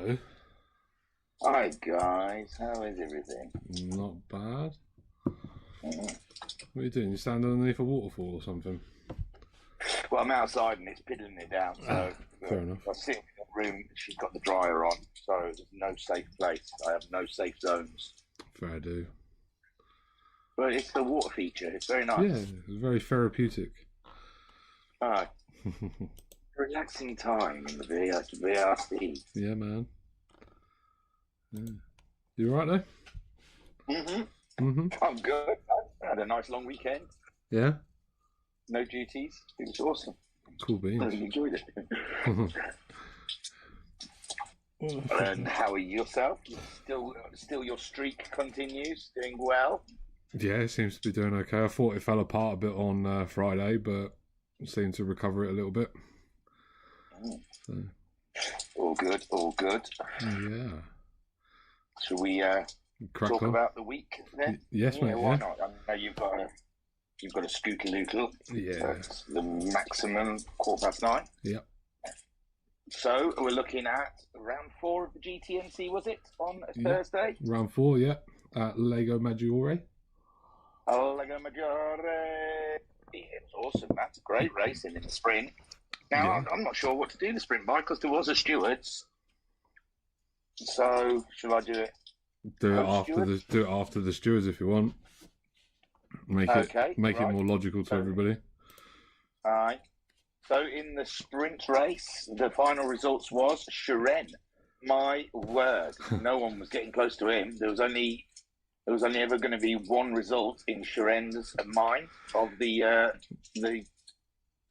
Hello. Hi guys, how is everything? Not bad. What are you doing? You standing underneath a waterfall or something? Well, I'm outside and it's piddling it down, so Fair enough. I sit in the room. She's got the dryer on, so there's no safe place. I have no safe zones. Fair do. But it's the water feature. It's very Yeah, nice. it's very therapeutic. Ah, relaxing time in the VRC. Yeah, man. Yeah. You alright there? I'm good. I had a nice long weekend. Yeah? No duties. It was awesome. Cool I beans. really enjoyed it. And how are you yourself? Still your streak continues, doing well. Yeah, it seems to be doing okay. I thought it fell apart a bit on Friday, but seemed to recover it a little bit. So, All good, all good. yeah. Shall we Crack talk on. about the week then? Yes, mate, Why yeah. not? I know you've got a scooter loodle. Yeah. That's the maximum 9:15. Yep. So we're looking at round 4 of the GTMC, was it, on Thursday? Round 4, yeah. At Lego Maggiore. Oh, Lego Maggiore. It's awesome. That's great racing in the sprint. Now, Yeah. I'm not sure what to do in the sprint bike because there was a stewards. So, shall I do it? Do it Post-stewards? after the stewards if you want. Make it more logical to everybody. All right. So in the sprint race, the final results was Shiren. My word, no one was getting close to him. There was only ever going to be one result in Shiren's mind of the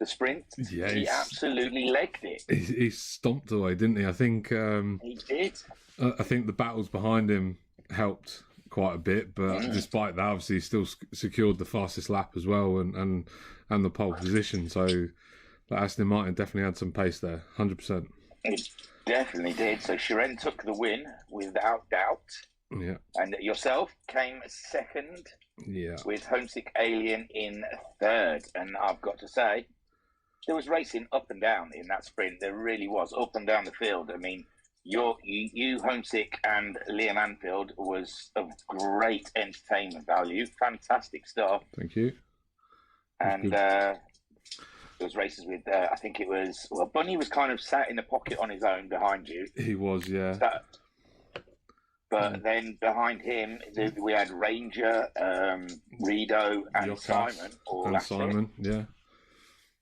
sprint. Yeah, He absolutely legged it. He stomped away, didn't he? I think He did. I think the battles behind him helped quite a bit, but despite that, obviously, he still secured the fastest lap as well and the pole position. So Aston Martin definitely had some pace there, 100%. It definitely did. So Shiren took the win without doubt. Yeah, And yourself came second yeah, with Homesick Alien in third. And I've got to say, there was racing up and down in that sprint. There really was, up and down the field. I mean, you Homesick and Liam Anfield was of great entertainment value. Fantastic stuff. thank you. And there was races with, I think it was, well, Bunny was kind of sat in the pocket on his own behind you. He was, yeah. But then behind him, we had Ranger, Rido, and Yokas Simon. All and at it. Simon, yeah.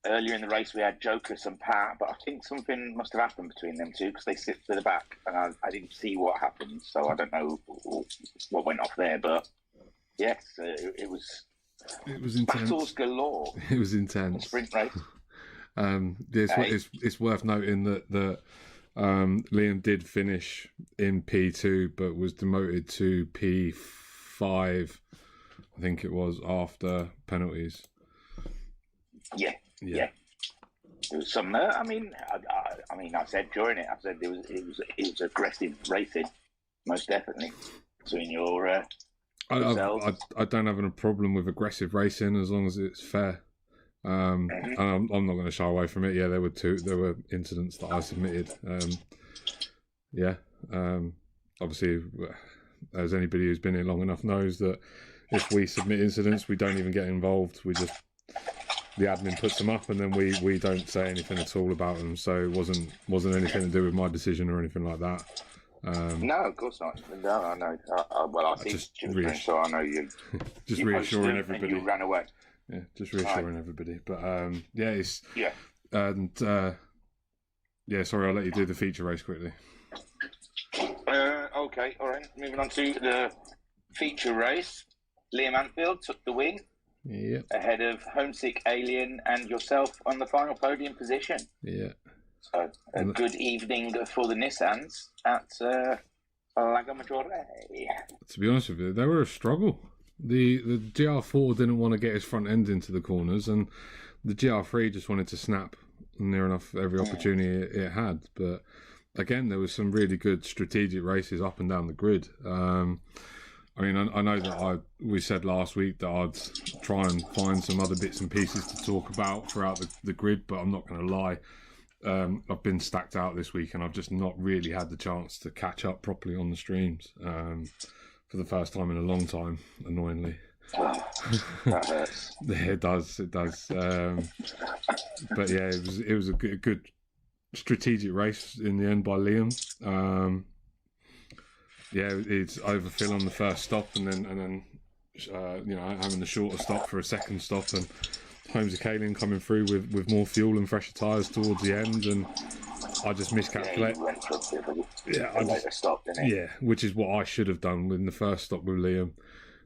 Earlier in the race, we had Jokus and Pat, but I think something must have happened between them two because they sit to the back, and I didn't see what happened, so I don't know what went off there. But yes, it was intense. battles galore. It was intense. Sprint race. It's worth noting that Liam did finish in P2, but was demoted to P5, I think it was, after penalties. Yeah. There was some. I mean, I said during it, it was aggressive racing, most definitely. Between your yourselves. I don't have a problem with aggressive racing as long as it's fair. And I'm not going to shy away from it. Yeah, there were incidents that I submitted. Obviously, as anybody who's been here long enough knows that if we submit incidents, we don't even get involved. The admin puts them up, and then we don't say anything at all about them. So it wasn't anything to do with my decision or anything like that. No, of course not. No, I know. I see children, so I know you. Just you reassuring everybody. And you ran away. Yeah, just reassuring everybody. But sorry, I'll let you do the feature race quickly. Okay, all right. Moving on to the feature race. Liam Anfield took the win. Yep. Ahead of Homesick Alien and yourself on the final podium position. Yeah. So a good evening for the Nissans at Lago Maggiore. To be honest with you, they were a struggle. The GR4 didn't want to get his front end into the corners, and the GR3 just wanted to snap near enough every opportunity it had. But again, there was some really good strategic races up and down the grid. I mean, I know that we said last week that I'd try and find some other bits and pieces to talk about throughout the grid, but I'm not going to lie. I've been stacked out this week, and I've just not really had the chance to catch up properly on the streams for the first time in a long time. Annoyingly, that hurts. it does. But yeah, it was a good strategic race in the end by Liam. It's overfill on the first stop, and then having the shorter stop for a second stop, and Holmes Kalian coming through with more fuel and fresher tyres towards the end, and I just miscalculated. Which is what I should have done in the first stop with Liam,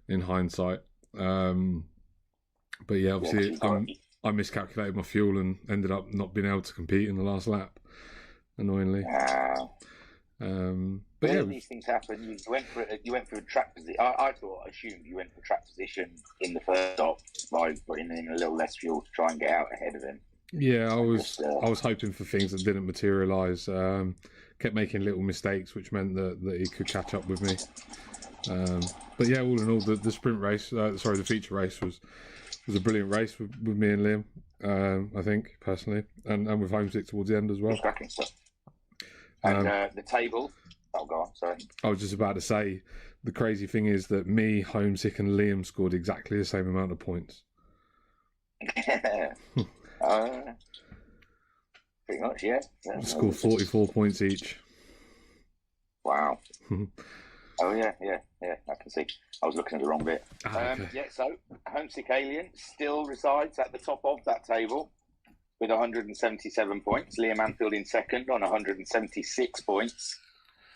in hindsight. But yeah, obviously I miscalculated my fuel and ended up not being able to compete in the last lap, annoyingly. But yeah, these things happen. You went for a track position. I assumed you went for track position in the first stop by putting in a little less fuel to try and get out ahead of him. Yeah, I was hoping for things that didn't materialise. Kept making little mistakes, which meant that he could catch up with me. But yeah, all in all, the sprint race, the feature race was a brilliant race with me and Liam. I think personally, and with Homesick towards the end as well. Cracking stuff. And the table. Oh, go on, sorry. I was just about to say, the crazy thing is that me, Homesick, and Liam scored exactly the same amount of points. Pretty much, yeah. We scored 44 points each. Wow. Oh, yeah, I can see. I was looking at the wrong bit. Okay. So Homesick Alien still resides at the top of that table with 177 points. Liam Anfield in second on 176 points.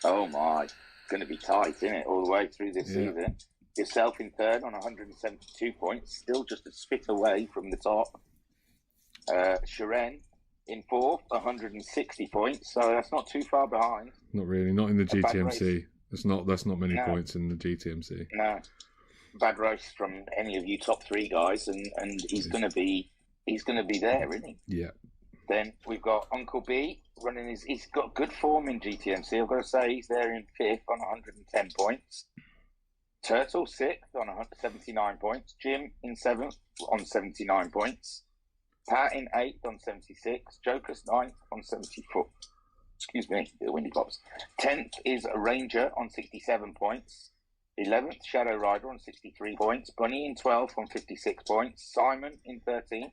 Oh my, it's going to be tight, isn't it, all the way through this season? Yourself in third on 172 points, still just a spit away from the top. Sharon in fourth, 160 points, so that's not too far behind. Not really, not in the GTMC. That's not many points in the GTMC. No, bad race from any of you top three guys, and he's going to be there, isn't he? Yeah. Then we've got Uncle B running he's got good form in GTMC. I've got to say he's there in fifth on 110 points. Turtle sixth on 79 points. Jim in seventh on 79 points. Pat in eighth on 76. Joker's ninth on 74. Excuse me, the windy pops. 10th is a Ranger on 67 points. 11th, Shadow Rider on 63 points. Bunny in 12th on 56 points. Simon in 13th.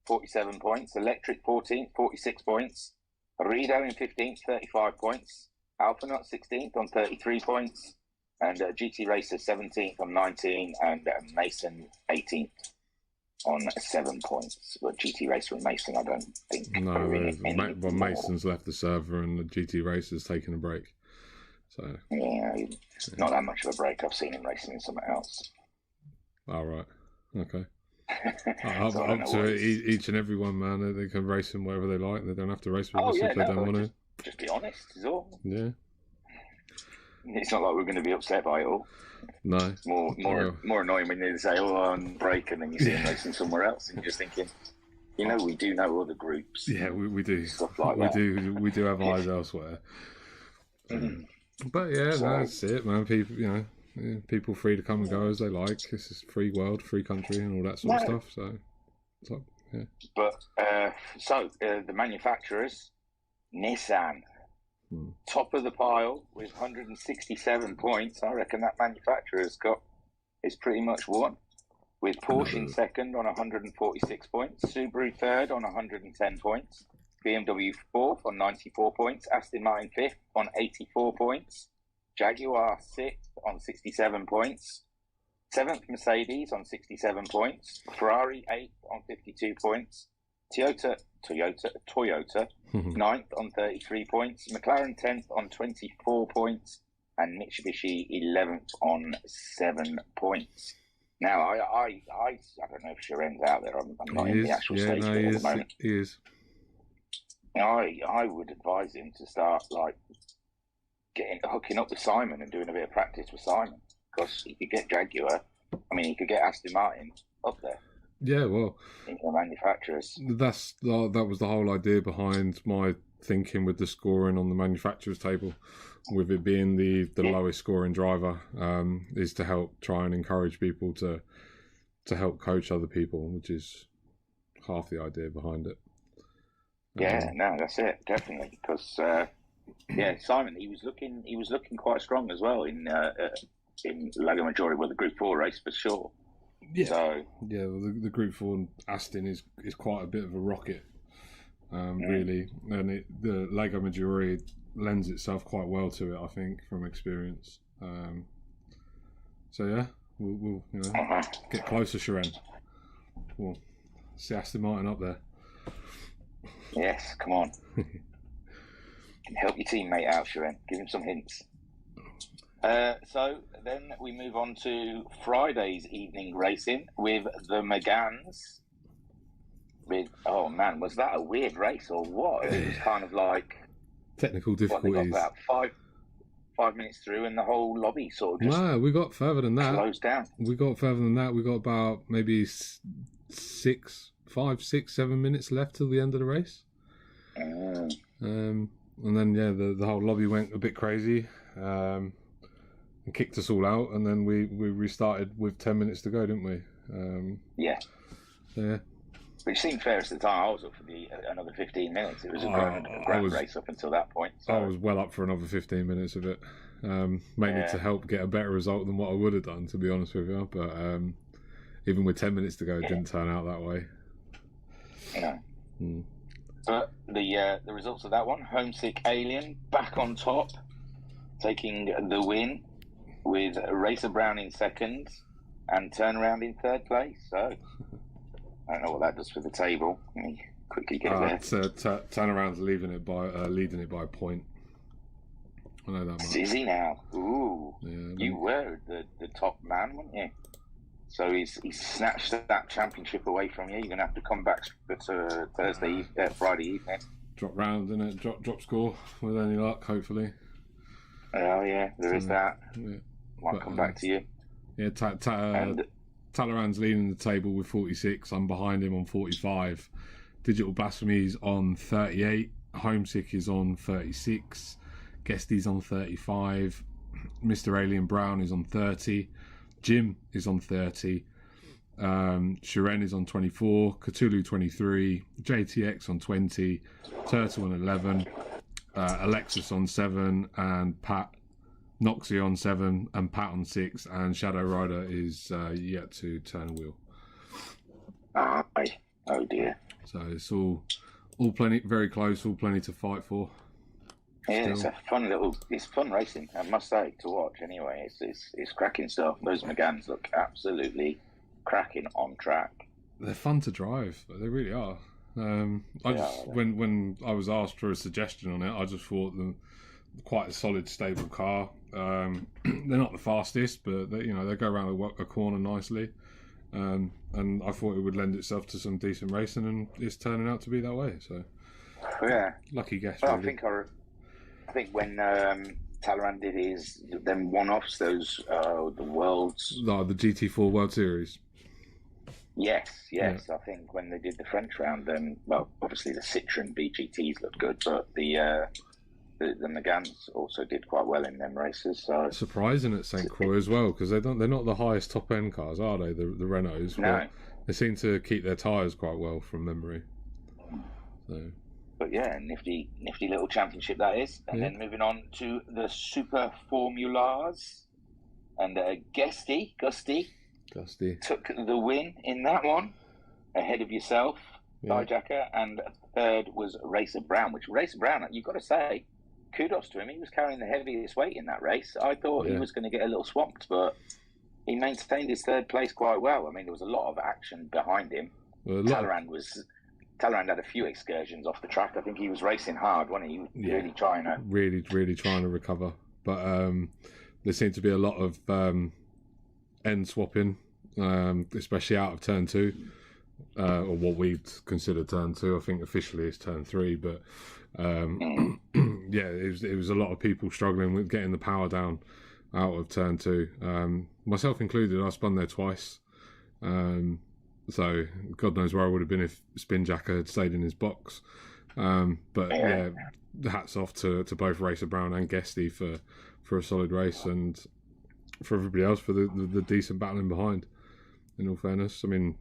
47 points. Electric 14th, 46 points. Rido in 15th, 35 points. Alphanut 16th on 33 points. And GT Racer 17th on 19. And Mason 18th on 7 points. But GT Racer and Mason, I don't think. No, Mason's left the server and the GT Racer's taking a break. So not that much of a break. I've seen him racing in something else. All right. Okay. Up to each and every one, man. They can race him wherever they like. They don't have to race with us if they don't want to. Just be honest, is all. Yeah. It's not like we're going to be upset by it all. No. It's more annoying when they say, on break, and then you see him racing somewhere else, and you're just thinking, we do know other groups. Yeah, we do. Stuff like that. We do have eyes elsewhere. But yeah, that's it, man. People, people free to come and go as they like. This is free world, free country, and all that sort of stuff. So, yeah. But the manufacturers, Nissan, top of the pile with 167 points. I reckon that manufacturer's is pretty much won. With Porsche in second on 146 points, Subaru third on 110 points, BMW fourth on 94 points, Aston Martin fifth on 84 points. Jaguar 6th on 67 points. 7th, Mercedes on 67 points. Ferrari 8th on 52 points. Toyota 9th on 33 points. McLaren 10th on 24 points. And Mitsubishi 11th on 7 points. Now, I don't know if Sharon's out there. I'm not in the actual stage at the moment. He is. I would advise him to start hooking up with Simon and doing a bit of practice with Simon, because he could get Jaguar. He could get Aston Martin up there. Yeah, well, in the manufacturers. That was the whole idea behind my thinking with the scoring on the manufacturers table, with it being the lowest scoring driver, is to help try and encourage people to help coach other people, which is half the idea behind it. Yeah, no, that's it, definitely. Because Simon, he was looking quite strong as well in Lago Maggiore, well, the Group 4 race for sure. Yeah, so well, the Group 4 Aston is quite a bit of a rocket, really, and the Lago Maggiore lends itself quite well to it, I think, from experience. So yeah, we'll get closer, Sharon. We'll see Aston Martin up there. Yes, come on. Help your teammate out, Sharon. Give him some hints. So then we move on to Friday's evening racing with the Megans. Oh man, was that a weird race or what? It was kind of like technical difficulties. They got about 5 minutes through, and the whole lobby sort of just no, we got further than that. Closed down. We got further than that. We got about maybe 5, 6, 7 minutes left till the end of the race. And then the whole lobby went a bit crazy and kicked us all out, and then we restarted with 10 minutes to go, didn't we? Yeah. Yeah. Which seemed fairest at the time. I was up for another 15 minutes. It was a grand race up until that point. So. I was well up for another 15 minutes of it, mainly to help get a better result than what I would have done, to be honest with you. But even with 10 minutes to go, it didn't turn out that way. No. But the results of that one, Homesick Alien back on top, taking the win with Racer Brown in second and Turnaround in third place. So I don't know what that does for the table. Let me quickly get there. Turnaround's leading it by a point. I know that much. Is he now? Ooh. Yeah, you were the top man, weren't you? So he's snatched that championship away from you. You're going to have to come back to Friday evening. Drop round, innit? Drop score with any luck, hopefully. Oh, yeah, there is that. Yeah. Might come back to you. Yeah, Talleyrand's leading the table with 46. I'm behind him on 45. Digital Blasphemies on 38. Homesick is on 36. Guesty's on 35. Mr. Alien Brown is on 30. Jim is on 30. Shiren is on 24. Cthulhu 23. JTX on 20. Turtle on 11. Alexis on 7. And Pat Noxie on 7 and Pat on 6, and Shadow Rider is yet to turn a wheel. Oh dear. So it's all plenty, very close, all plenty to fight for. Yeah, still. It's fun racing, I must say, to watch anyway. It's cracking stuff. Those Megans look absolutely cracking on track. They're fun to drive, they really are. When I was asked for a suggestion on it, I just thought them quite a solid, stable car. They're not the fastest, but they go around a corner nicely, and I thought it would lend itself to some decent racing, and it's turning out to be that way. So yeah, lucky guess. Well, really. I think when Talleyrand did his them one-offs, those the worlds, the GT4 World Series. Yes. Yeah. I think when they did the French round, then obviously the Citroen BGTs looked good, but the Megans also did quite well in them races. So surprising at St. Croix as well, because they're not the highest top end cars, are they? The Renaults. No. But they seem to keep their tyres quite well from memory. So. But yeah, nifty little championship that is. And then moving on to the Super Formulas, and Gusty took the win in that one ahead of yourself, Hijacker, and third was Racer Brown. Which Racer Brown, you've got to say, kudos to him. He was carrying the heaviest weight in that race. I thought he was going to get a little swamped, but he maintained his third place quite well. I mean, there was a lot of action behind him. Talleyrand had a few excursions off the track. I think he was racing hard, wasn't he? He was really trying to... Really trying to recover. But there seemed to be a lot of end swapping, especially out of turn 2. Or what we'd consider turn 2. I think officially it's turn 3, but it was a lot of people struggling with getting the power down out of turn 2. Myself included, I spun there twice. So God knows where I would have been if Spinjacker had stayed in his box. But hats off to both Racer Brown and Guesty for a solid race, and for everybody else for the decent battling behind. In all fairness, I mean,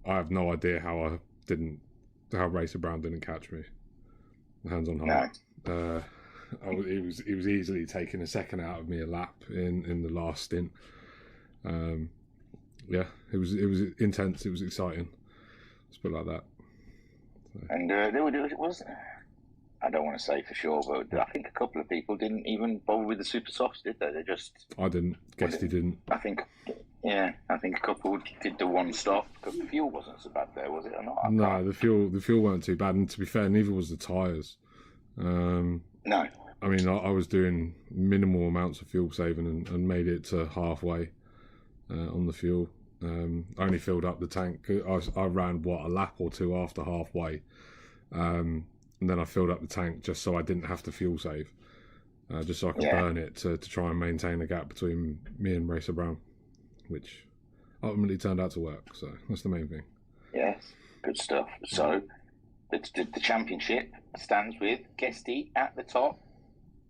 I have no idea how I didn't how Racer Brown didn't catch me. Hands on heart. No. He was easily taking a second out of me a lap in the last stint. Yeah, it was intense. It was exciting. Let's put it like that. So. And there was, I don't want to say for sure, but I think a couple of people didn't even bother with the super softs, did they? They just. I didn't. Guesty didn't. I think a couple did the one stop because the fuel wasn't so bad there, was it or not? No, the fuel weren't too bad, and to be fair, neither was the tyres. No. I mean, I was doing minimal amounts of fuel saving and made it to halfway on the fuel. I only filled up the tank. I ran a lap or two after halfway, and then I filled up the tank just so I didn't have to fuel save, just so I could burn it to try and maintain a gap between me and Racer Brown, which ultimately turned out to work. So that's the main thing. Yes, good stuff. So the championship stands with Guesty at the top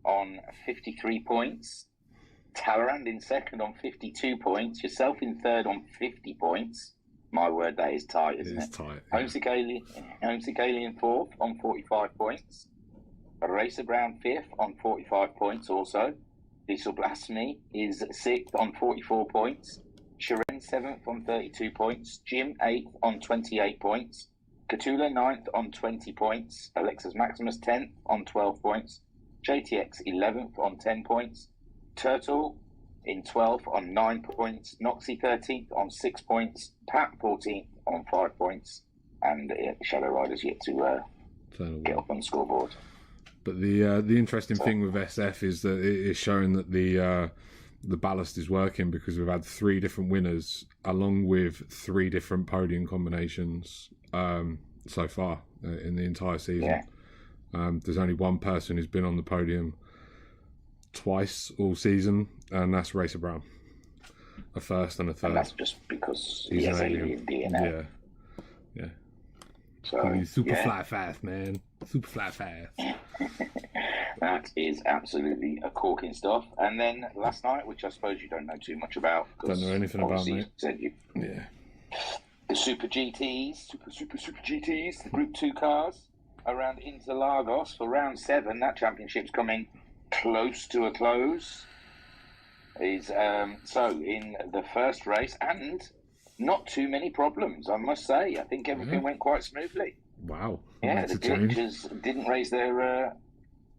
on 53 points. Talleyrand in second on 52 points. Yourself in third on 50 points. My word, that is tight, isn't it? It is tight. Holmes-Gailey in fourth on 45 points. Racer Brown fifth on 45 points also. Diesel Blasphemy is sixth on 44 points. Sharon seventh on 32 points. Jim eighth on 28 points. Catula ninth on 20 points. Alexis Maximus 10th on 12 points. JTX 11th on 10 points. Turtle in 12th on 9 points. Noxie 13th on 6 points. Pat 14th on 5 points. And Shadow Rider's yet to get up on the scoreboard. But the interesting thing with SF is that it is showing that the ballast is working, because we've had 3 different winners along with 3 different podium combinations so far in the entire season. Yeah. There's only one person who's been on the podium twice all season, and that's Racer Brown. A first and a third. And that's just because he has alien DNA. Yeah. So, he's super fly fast, man. Super fly fast. That is absolutely a corking stuff. And then last night, which I suppose you don't know too much about. Don't know anything about, mate. Yeah. The Super GTs, Super GTs, the Group 2 cars around Interlagos for round 7. That championship's coming close to a close. So in the first race, and not too many problems, I must say. I think everything went quite smoothly. Wow. Yeah, the glitches didn't raise their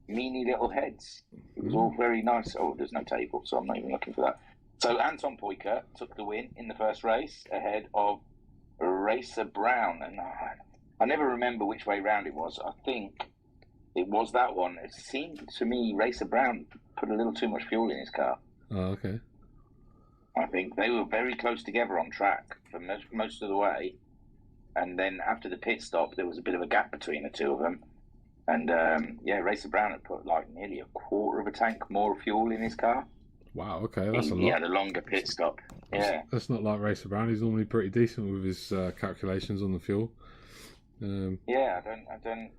meany little heads. It was all very nice. Oh, there's no table, so I'm not even looking for that. So Anton Poyker took the win in the first race ahead of Racer Brown. And I never remember which way round it was. I think it was that one. It seemed to me Racer Brown put a little too much fuel in his car. Oh, okay. I think they were very close together on track for most of the way. And then after the pit stop, there was a bit of a gap between the two of them. And, Racer Brown had put like nearly a quarter of a tank more fuel in his car. Wow, okay, that's a lot. He had a longer pit stop. Yeah. That's not like Racer Brown. He's normally pretty decent with his calculations on the fuel. Yeah, I don't,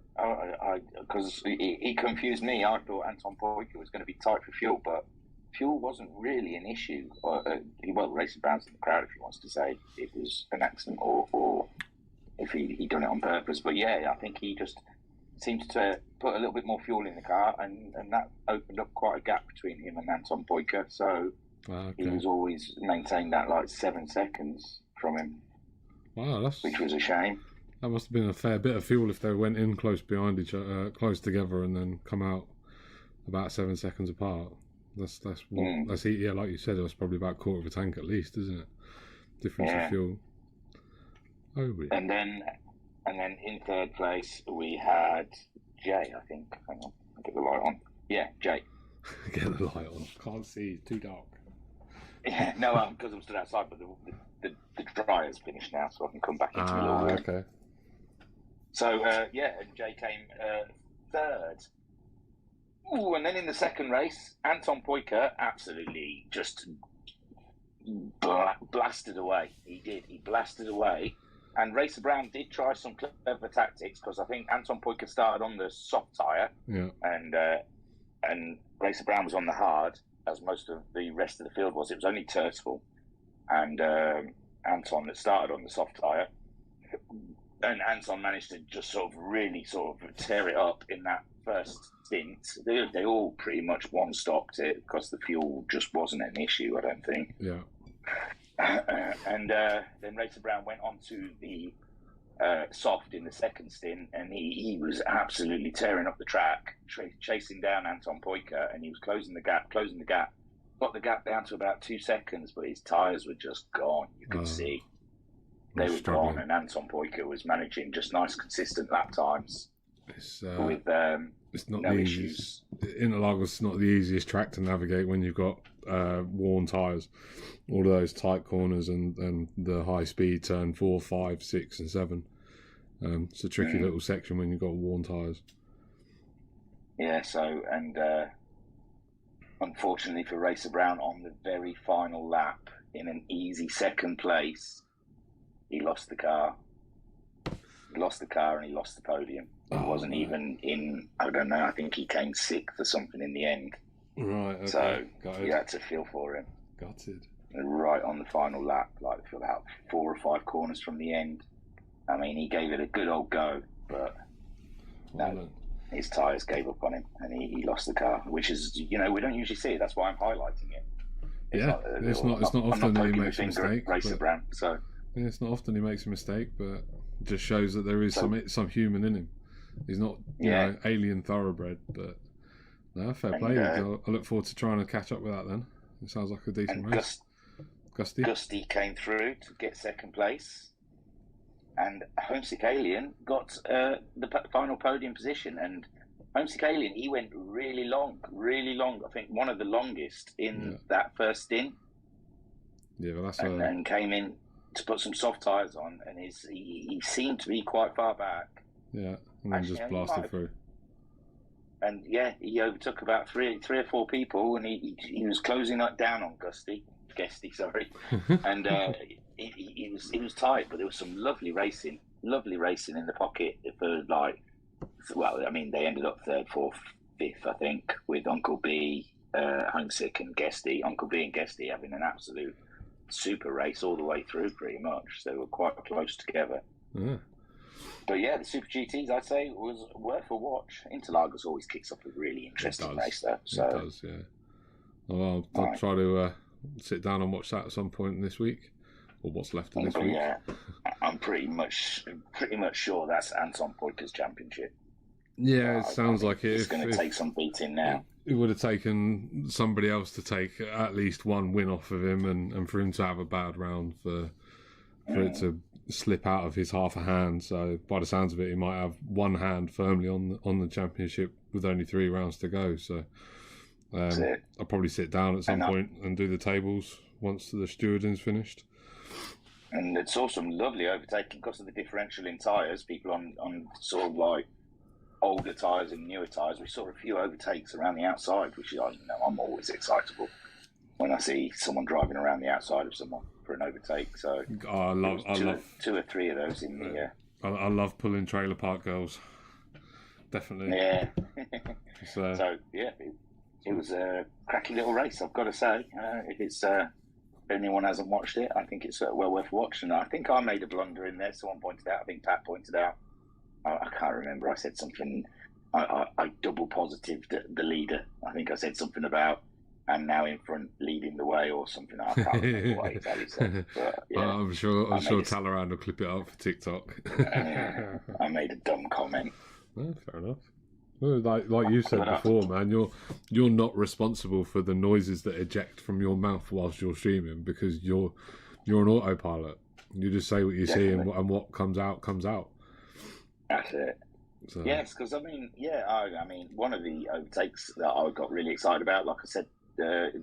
because he confused me. I thought Anton Poyker was going to be tight for fuel, but fuel wasn't really an issue. Racer Brown's in the crowd if he wants to say it was an accident or if he done it on purpose. But yeah, I think he just seemed to put a little bit more fuel in the car, and that opened up quite a gap between him and Anton Poyker. So he was always maintained that like 7 seconds from him. Wow, which was a shame. That must have been a fair bit of fuel if they went in close behind each other, close together, and then come out about 7 seconds apart. That's like you said, it was probably about a quarter of a tank at least, isn't it? Difference of fuel. Oh, really? And then in third place we had Jay, I think. Hang on, I'll get the light on. Yeah, Jay. Get the light on. Can't see. It's too dark. Yeah, no, because I'm stood outside, but the dryer's finished now, so I can come back into my little room. Okay. So and Jay came third. Ooh, and then in the second race, Anton Poyker absolutely just blasted away. He did. He blasted away. And Racer Brown did try some clever tactics, because I think Anton Poyker started on the soft tyre, and Racer Brown was on the hard, as most of the rest of the field was. It was only Turtle and Anton that started on the soft tyre. and Anton managed to just really tear it up in that first stint. They all pretty much one-stopped it because the fuel just wasn't an issue, I don't think. Yeah. And then Racer Brown went on to the soft in the second stint, and he was absolutely tearing up the track, chasing down Anton Poiker, and he was closing the gap. Got the gap down to about 2 seconds, but his tyres were just gone. You could see they were gone, and Anton Poiker was managing just nice, consistent lap times with it's not no the issues. Interlagos not the easiest track to navigate when you've got worn tyres. All of those tight corners and the high speed turn 4, 5, 6, and 7. It's a tricky little section when you've got worn tyres. Yeah, unfortunately for Racer Brown, on the very final lap, in an easy second place, he lost the car. He lost the car and he lost the podium. He wasn't even in, I don't know, I think he came 6th or something in the end. Right, okay. So you had to feel for him. Gutted. Right on the final lap, like for about 4 or 5 corners from the end. I mean, he gave it a good old go, but his tyres gave up on him and he lost the car, which is, we don't usually see it. That's why I'm highlighting it. It's not often that he makes a mistake. Racer Brown, so. Yeah, it's not often he makes a mistake, but it just shows that there is some human in him. He's not, alien thoroughbred, but no, fair play. I look forward to trying to catch up with that then. It sounds like a decent race. Gusty came through to get second place, and Homesick Alien got the final podium position. And Homesick Alien, he went really long. I think one of the longest in that first stint. Yeah, well, that's and came in to put some soft tyres on, and he seemed to be quite far back. Yeah, and then just blasted through. And he overtook about three or 4 people, and he was closing down on Guesty, and he was tight, but there was some lovely racing in the pocket for they ended up 3rd, 4th, 5th, I think, with Uncle B, Homesick, and Guesty. Uncle B and Guesty having an absolute super race all the way through, pretty much. They were quite close together. Yeah. But yeah, the Super GTs, I'd say, was worth a watch. Interlagos always kicks off a really interesting race, though. So. It does, yeah. Well, I'll try to sit down and watch that at some point this week, or what's left of this week. Yeah, I'm pretty much sure that's Anton Poiker's championship. Yeah, it sounds like it. It's going to take some beating now. It would have taken somebody else to take at least one win off of him, and for him to have a bad round for it to slip out of his half a hand. So by the sounds of it, he might have one hand firmly on the championship with only 3 rounds to go. So I'll probably sit down at some point and do the tables once the stewarding's finished. And it's also some lovely overtaking because of the differential in tyres. People on sort of like older tyres and newer tyres, we saw a few overtakes around the outside, which is, I'm always excitable when I see someone driving around the outside of someone for an overtake. So I love 2 or 3 of those in the. I love pulling trailer park girls. Definitely. Yeah. So yeah, it was a cracking little race, I've got to say. If anyone hasn't watched it, I think it's well worth watching. I think I made a blunder in there. Someone pointed out. I think Pat pointed out. I can't remember. I said something. I double positived the leader. I think I said something about "I'm now in front, leading the way" or something. I can't remember what exactly said. But, I'm sure Talleyrand will clip it up for TikTok. I made a dumb comment. Oh, fair enough. Well, like you said before, man, you're not responsible for the noises that eject from your mouth whilst you're streaming, because you're an autopilot. You just say what you see, and what comes out comes out. That's it. So. Yes, because I mean, one of the overtakes that I got really excited about, like I said,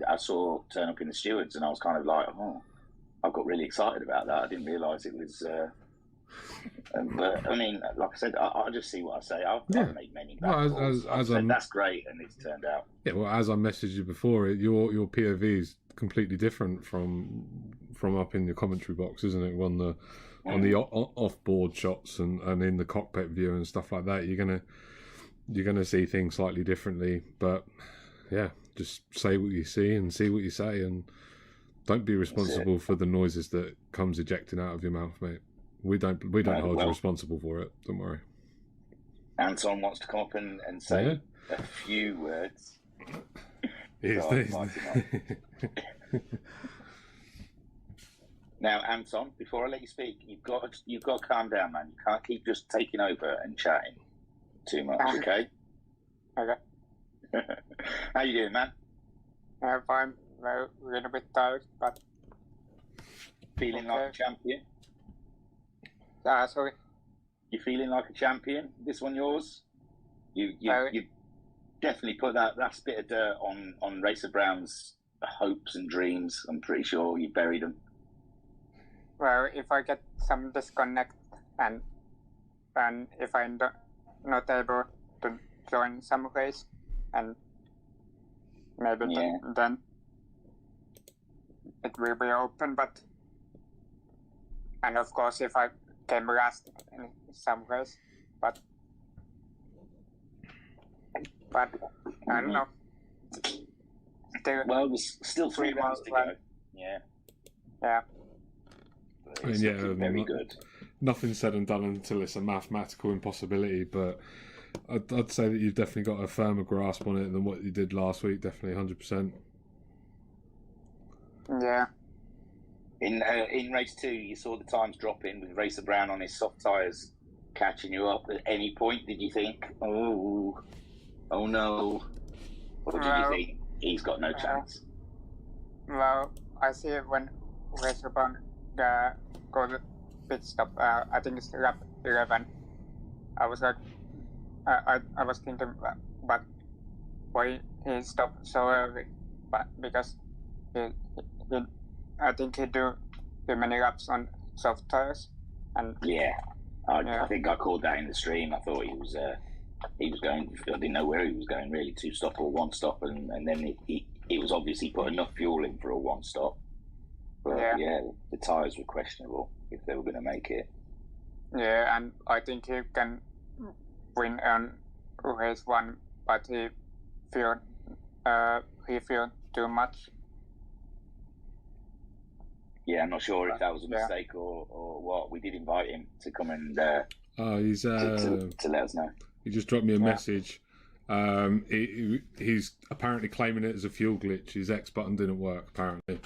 I saw turn up in the stewards, and I was kind of like, I got really excited about that. I didn't realise it was. But I mean, like I said, I'll just see what I say. I'll make many bad calls. That's great, and it's turned out. Yeah, well, as I messaged you before, your POV is completely different from up in the commentary box, isn't it? On the off-board shots and in the cockpit view and stuff like that, you're gonna see things slightly differently. But yeah, just say what you see and see what you say, and don't be responsible for the noises that comes ejecting out of your mouth, mate. We don't No, hold you well, responsible for it. Don't worry. Anton wants to come up and say a few words. He's So I'll invite him on. Now, Anton, before I let you speak, you've got to calm down, man. You can't keep just taking over and chatting too much, okay? Okay. How you doing, man? Fine. Well, a little bit tired, but Feeling like a champion? sorry. You feeling like a champion? This one yours? You definitely put that last bit of dirt on Racer Brown's hopes and dreams. I'm pretty sure you buried them. Well, if I get some disconnect and if I'm not able to join some race, and maybe then it will be open. And of course, if I came last in some race, but I don't know. Well, there's still 3 rounds to go. Yeah. Yeah. It's very good. Nothing's said and done until it's a mathematical impossibility, but I'd say that you've definitely got a firmer grasp on it than what you did last week. Definitely 100%. Yeah. In race 2, you saw the times dropping with Racer Brown on his soft tyres catching you up. At any point, did you think, oh no? Or did you think he's got no chance? Well, I see it when Racer Brown go to pit stop. I think it's lap 11. I was like, I was thinking, but why he stopped so early? But because I think he do too many laps on soft tires, and I think I called that in the stream. I thought he was going. I didn't know where he was going really, 2-stop or 1-stop, and then he was obviously put enough fuel in for a 1-stop. But the tyres were questionable if they were going to make it. Yeah, and I think he can win on race 1, but he feel too much. Yeah, I'm not sure if that was a mistake or what. We did invite him to come and he's to let us know. He just dropped me a message. He's apparently claiming it as a fuel glitch. His X button didn't work. Apparently,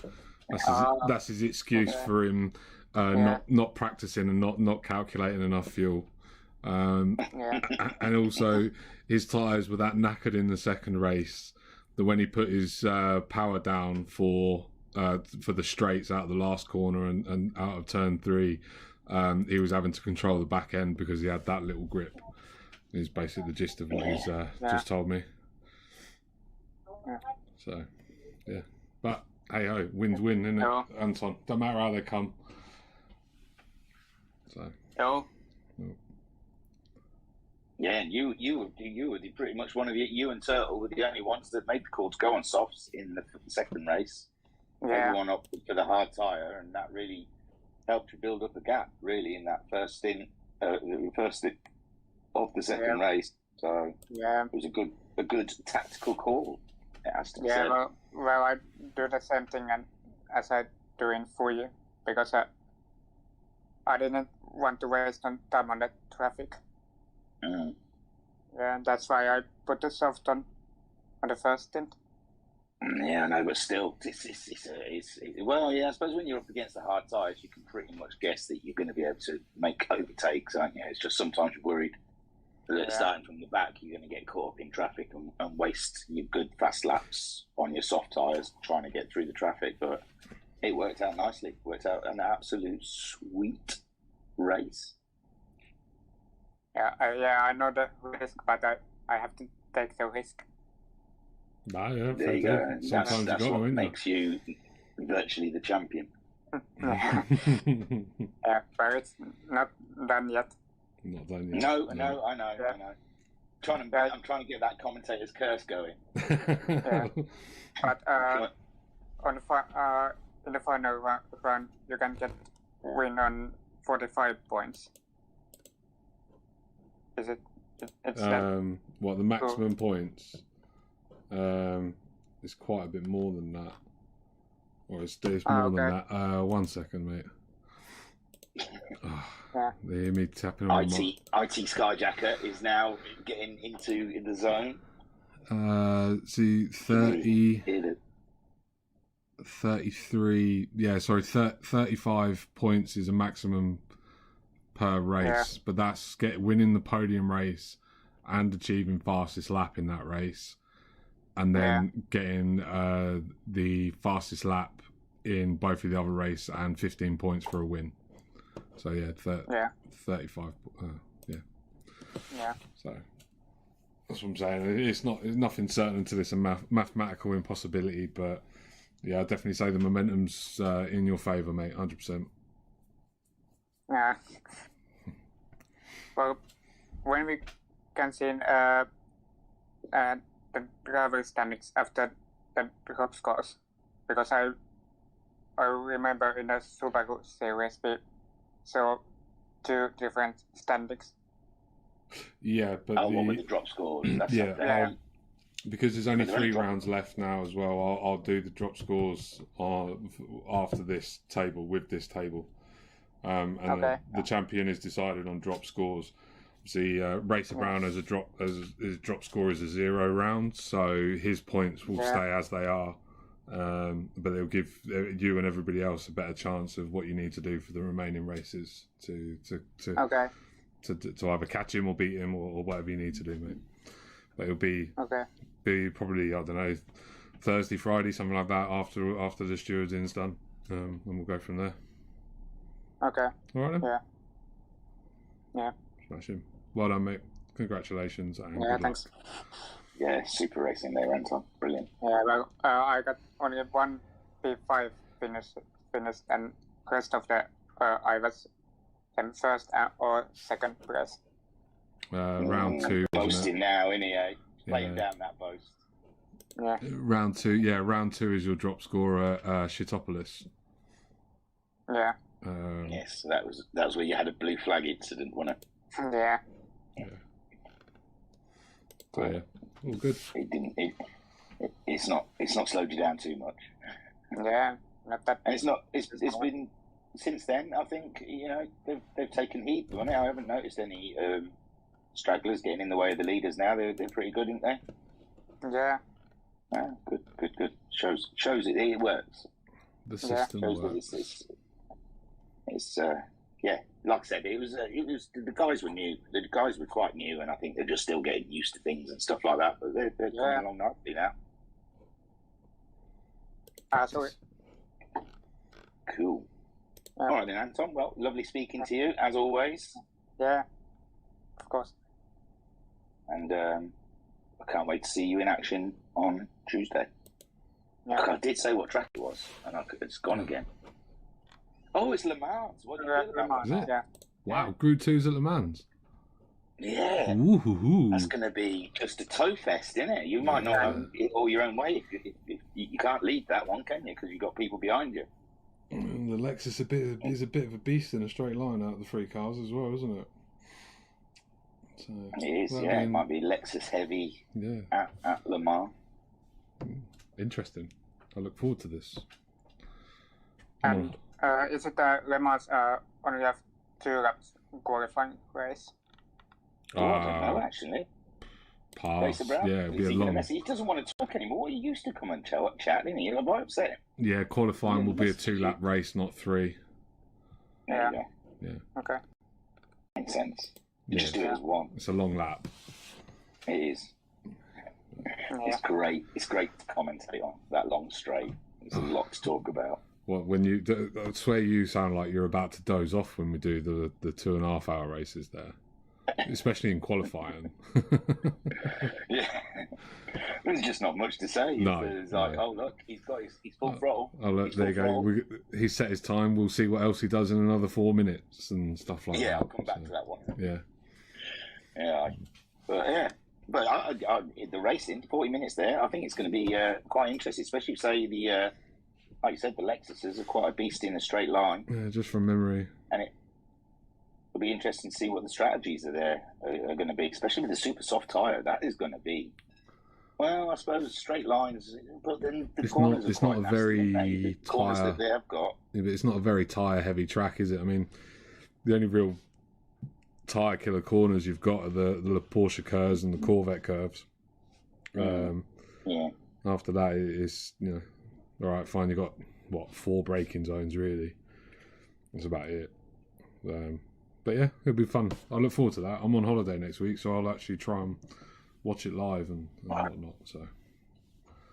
that's his excuse for him not practicing and not calculating enough fuel. And also his tyres were that knackered in the second race that when he put his power down for the straights out of the last corner and out of turn 3, he was having to control the back end because he had that little grip. Is basically the gist of what he's just told me. So, yeah. But, hey ho, wins win, isn't it, Anton? Don't matter how they come. So. Yeah, and you were pretty much one of you and Turtle were the only ones that made the call to go on softs in the second race. Yeah. Everyone opted for the hard tyre, and that really helped to build up a gap, really, in that first stint of the second race. So it was a good tactical call. It has to be said. Well, I do the same thing as I do in Fuji because I didn't want to waste time on the traffic. Mm. Yeah, that's why I put the soft on the first stint. Yeah, I know, but still, well, yeah, I suppose when you're up against the hard tyres, you can pretty much guess that you're going to be able to make overtakes, aren't you? It's just sometimes you're worried that starting from the back, you're going to get caught up in traffic and waste your good fast laps on your soft tyres trying to get through the traffic. But it worked out nicely. Worked out an absolute sweet race. Yeah, I know the risk, but I have to take the risk. Yeah, there you go. That's what makes you virtually the champion. Yeah, but it's not done yet. Not done yet. No, I know. I'm trying to get that commentator's curse going. But in the final round, you can win on 45 points. Is it? It's what the maximum points? It's quite a bit more than that. Or it's more than that. 1 second, mate. They hear me tapping on IT Skyjacker is now getting into the zone. See, 30, 33, 35 points is a maximum per race, but that's winning the podium race and achieving fastest lap in that race, and then getting the fastest lap in both of the other race and 15 points for a win. So 35. So that's what I'm saying. It's nothing certain to this, a mathematical impossibility, but yeah, I'd definitely say the momentum's in your favour, mate. 100%. Yeah. Well, when we can see the driver standings after the drop scores, because I remember in the Subaru series we saw 2 different standings. Yeah, but what were the drop scores? Because there's only 3 rounds left now as well. I'll do the drop scores after this table with this table, and the champion is decided on drop scores. See, Racer Brown his drop score is a 0 round, so his points will stay as they are, but they'll give you and everybody else a better chance of what you need to do for the remaining races to either catch him or beat him or whatever you need to do, mate. But it'll be probably, I don't know, Thursday, Friday, something like that after the stewards in's done, and we'll go from there. Okay. All right then. Yeah. Smash him. Well done, mate. Congratulations. And thanks. Yeah, super racing there, Anton. Brilliant. Yeah, well, I got only 1 P5 finished, and rest of the I was in first or second place. Round 2. Boasting now, isn't he? Playing down that boast. Yeah. Round 2. Yeah, round 2 is your drop score at Shitopolis. Yeah. Yes, that was where you had a blue flag incident, wasn't it? Yeah. So yeah, all good. It didn't. It's not slowed you down too much. Yeah, not that. And it's not. It's been since then. I think they've taken heed on it. I haven't noticed any stragglers getting in the way of the leaders now. They're pretty good, aren't they? Yeah. Good. Shows it works. The system works. It's like I said, it was the guys were new. The guys were quite new, and I think they're just still getting used to things and stuff like that. But they're coming along nicely now. Cool. All right then, Anton. Well, lovely speaking to you as always. Yeah, of course. And I can't wait to see you in action on Tuesday. Yeah. I did say what track it was, and it's gone again. Oh, it's Le Mans. What do you feel about that? Yeah. Wow, Group 2's at Le Mans. Yeah. Ooh. That's going to be just a toe fest, isn't it? You might not own it all your own way. If you can't lead that one, can you? Because you've got people behind you. The Lexus is a bit of a beast in a straight line out of the 3 cars as well, isn't it? So, it is, It might be Lexus heavy at Le Mans. Interesting. I look forward to this. And is it Le Mans only have 2 laps qualifying race? I don't know, actually. Pass. Yeah, it'll be a long. He doesn't want to talk anymore. He used to come and chat, didn't he? You're quite upset. Yeah, qualifying will be a 2-lap race, not 3. There you go. Yeah. Okay. Makes sense. You just do it as one. It's a long lap. It is. It's great. It's great to commentate on that long straight. There's a lot to talk about. Well, I swear you sound like you're about to doze off when we do the 2.5-hour races there, especially in qualifying. Yeah, there's just not much to say. No, it's like, oh look, he's got his full throttle. Oh look, there you go. He set his time. We'll see what else he does in another 4 minutes and stuff like that. Yeah, I'll come back to that one. Yeah. But the racing, 40 minutes there, I think it's going to be quite interesting, especially if, say, like you said, the Lexuses are quite a beast in a straight line. Yeah, just from memory. And it'll be interesting to see what the strategies are going to be, especially with the super soft tyre. That is going to be, well, I suppose straight lines, but then the corners are quite nasty, the corners that they have got. Yeah, but it's not a very tyre heavy track, is it? I mean, the only real tyre killer corners you've got are the Porsche curves and the Corvette curves. Yeah. After that, it's, you know, all right, fine. You got what, 4 braking zones really. That's about it. But yeah, it'll be fun. I look forward to that. I'm on holiday next week, so I'll actually try and watch it live and whatnot. So.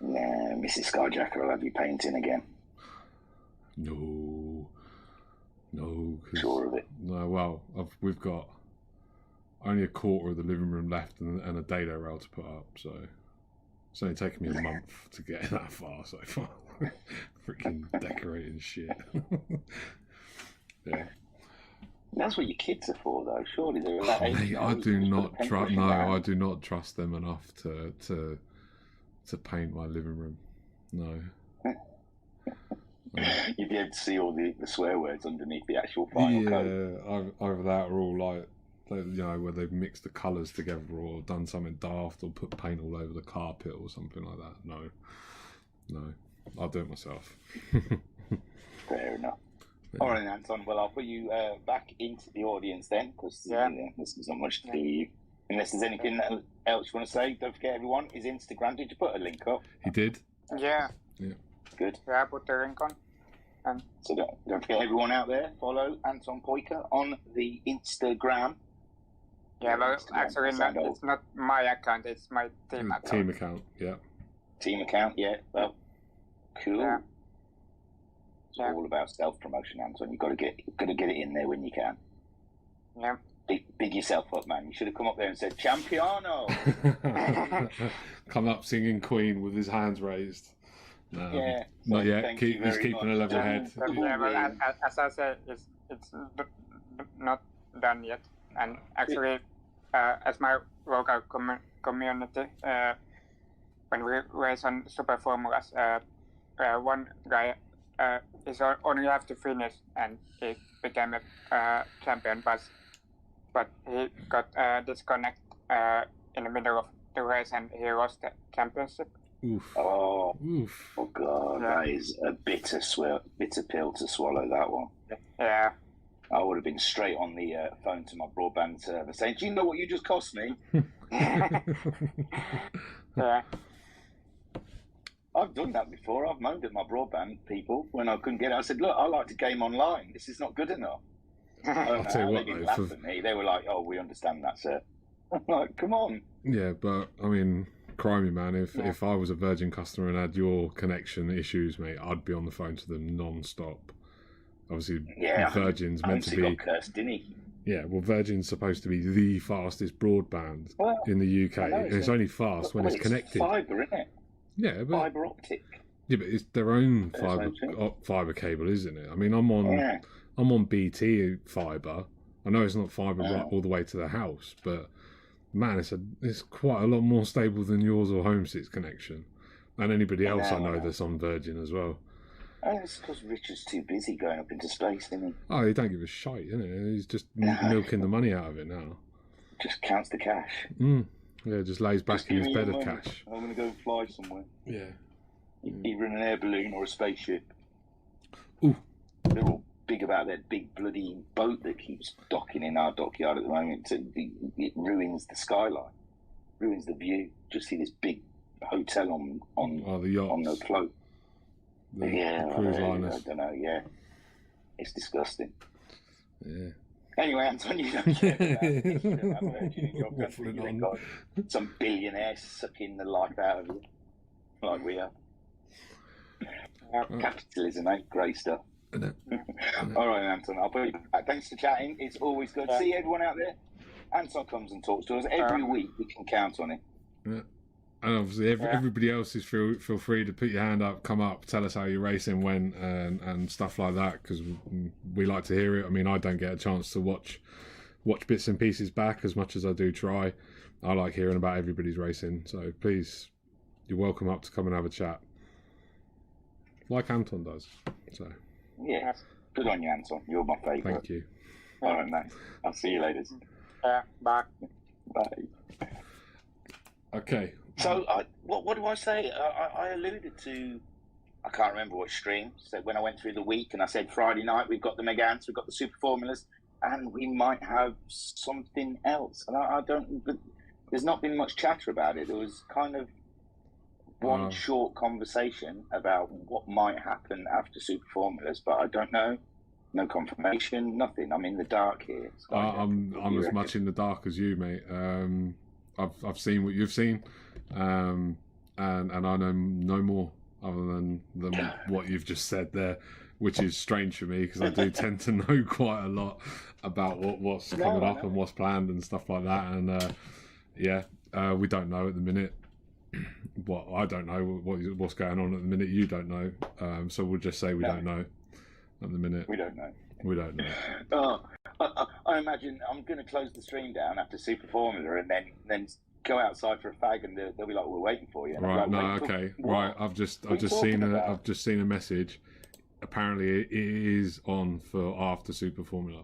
Yeah, Mrs. Skyjacker will have you painting again. No. Sure of it. No, well, we've got only a quarter of the living room left and a dado rail to put up, so it's only taken me a month to get that far so far. Freaking decorating shit. Yeah. That's what your kids are for, though. Surely they're about Mate, I do not trust. No, I do not trust them enough to paint my living room. No. You'd be able to see all the swear words underneath the actual final code. Yeah, either that or all like, you know, where they've mixed the colours together or done something daft or put paint all over the carpet or something like that. No, I'll do it myself. Fair enough. Yeah. All right, Anton. Well, I'll put you back into the audience then, because there's not much to do with you. Unless there's anything else you want to say, don't forget, everyone, his Instagram. Did you put a link up? He did. Yeah. Good. Yeah, I put the link on. And So don't forget, everyone out there, follow Anton Poika on the Instagram. yeah, but Instagram, actually, it's not my account. It's my team account. Team account. Yeah. Team account, yeah. Well, cool. Yeah. It's all about self-promotion, Anton. You've got to get it in there when you can. Yeah. Big yourself up, man. You should have come up there and said, Champiano! Come up singing Queen with his hands raised. No, Yeah. not yet. Thank you He's very keeping a much. level head. Yeah, but as I said, it's not done yet. And actually, as my local community, when we race on super formulas, one guy is only have to finish, and he became a champion, but he got disconnected in the middle of the race, and he lost the championship. Oof. Oh God, Yeah. that is a bitter pill to swallow, that one. Yeah. I would have been straight on the phone to my broadband server saying, do you know what you just cost me? Yeah. I've done that before. I've moaned at my broadband people when I couldn't get it. I said, look, I like to game online. This is not good enough. I'll tell you They what, didn't though, laugh at me. They were like, oh, we understand that, sir. I'm like, come on. Yeah, but I mean, cry me, man. If I was a Virgin customer and had your connection issues, mate, I'd be on the phone to them non-stop. Obviously, Yeah, Virgin's meant to be. got cursed, didn't he? Yeah, well, Virgin's supposed to be the fastest broadband in the UK, I know, and it's only fast when it's connected. Fibre, isn't it? Yeah, but Fibre optic. yeah, but it's their own There's fibre cable, isn't it? I mean, I'm on BT fibre. I know it's not fibre right all the way to the house, but man, it's quite a lot more stable than yours or Home6 connection, and anybody else I know that's on Virgin as well. Oh, it's because Richard's too busy going up into space, isn't he? Oh, he don't give a shite, innit? He's just milking the money out of it now. Just counts the cash. Yeah, just lays back Just in give his me bed your of money. cash. I'm going to go fly somewhere. Yeah. Either in an air balloon or a spaceship. Ooh. They're all big about that big bloody boat that keeps docking in our dockyard at the moment. It ruins the skyline, ruins the view. Just see this big hotel on The yachts. on the float. The cruise I liners. don't know. Yeah, it's disgusting. Yeah. Anyway, Anton, you don't care about this. You don't have Virgin in your country. Waffling You ain't on. got some billionaire sucking the life out of you, like we are. Capitalism, eh? Great stuff. All right, Anton, I'll put you back. Thanks for chatting. It's always good. See everyone out there. Anton comes and talks to us every week. We can count on it. Yeah. And obviously, everybody else is feel free to put your hand up, come up, tell us how your racing went, and stuff like that, because we like to hear it. I mean, I don't get a chance to watch bits and pieces back as much as I do try. I like hearing about everybody's racing, so please, you're welcome up to come and have a chat, like Anton does. So yeah, good on you, Anton. You're my favourite. Thank you. All right, mate. I'll see you later. Yeah, bye. Bye. Okay. So, what do I say? I alluded to, I can't remember what stream, said when I went through the week, and I said Friday night we've got the Megans, we've got the Super Formulas, and we might have something else. And I don't. But there's not been much chatter about it. There was kind of one short conversation about what might happen after Super Formulas, but I don't know. No confirmation, nothing. I'm in the dark here. I'm as much in the dark as you, mate. I've seen what you've seen, and I know no more other than what you've just said there, which is strange for me because I do tend to know quite a lot about what's coming up and what's planned and stuff like that. And we don't know at the minute. Well, I don't know what's going on at the minute. You don't know, so we'll just say we don't know at the minute. We don't know. We don't know. I imagine I'm going to close the stream down after Super Formula and then go outside for a fag, and they'll be like, "We're waiting for you." And right? Like, no, okay. Right. I've just seen a message. Apparently, it is on for after Super Formula.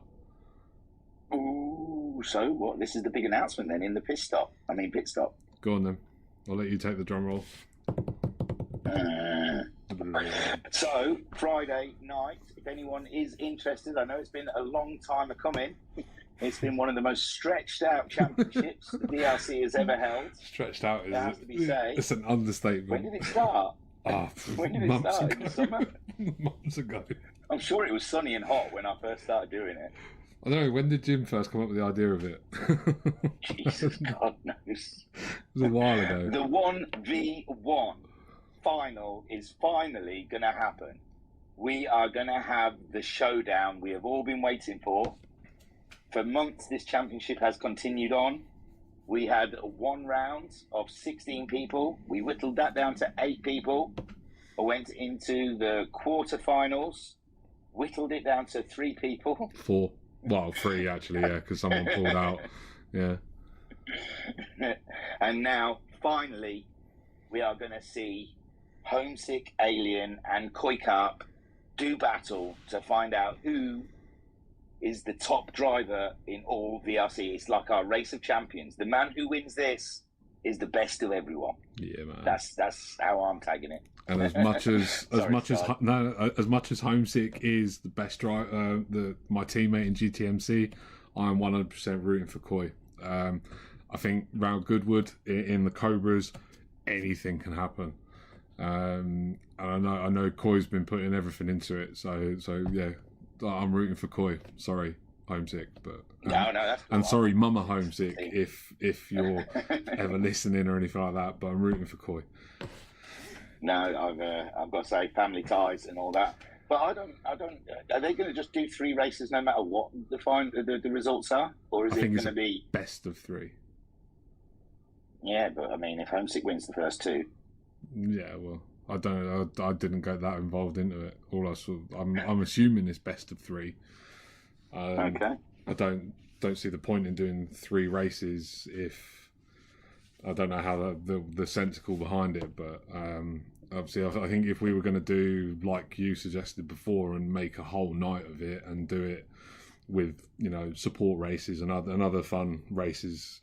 Ooh, so what? This is the big announcement then in the pit stop. Go on then. I'll let you take the drum roll. So, Friday night, if anyone is interested, I know it's been a long time coming. It's been one of the most stretched out championships the VRC has ever held. Stretched out is has to be said. It's an understatement. When did it start? When did it start? In the summer? Months ago. I'm sure it was sunny and hot when I first started doing it. I don't know, when did Jim first come up with the idea of it? Jesus, God knows. It was a while ago. The 1v1 final is finally going to happen. We are going to have the showdown we have all been waiting for. For months, this championship has continued on. We had one round of 16 people. We whittled that down to 8 people. I went into the quarterfinals, whittled it down to 3 people. 4. Well, 3 actually, yeah, because someone pulled out. Yeah. And now, finally, we are going to see Homesick, Alien, and Koikarp do battle to find out who is the top driver in all VRC. It's like our race of champions. The man who wins this is the best of everyone. Yeah, man. That's how I'm tagging it. And as much as as much as Homesick is the best driver, my teammate in GTMC, I'm 100% rooting for Coy. I think round Goodwood in the Cobras, anything can happen. And I know Coy's been putting everything into it. So yeah, I'm rooting for Coy. Sorry, Homesick, but no, that's cool. And sorry, Mama Homesick, if you're ever listening or anything like that. But I'm rooting for Coy. No, I've got to say family ties and all that. But I don't. Are they going to just do 3 races no matter what the results are, or is it going to be best of 3? Yeah, but I mean, if Homesick wins the first 2. Yeah, well, I don't know. I didn't get that involved into it. I'm assuming it's best of 3. Okay. I don't see the point in doing 3 races if I don't know how the sensical behind it. But obviously, I think if we were going to do like you suggested before and make a whole night of it and do it with support races and other fun races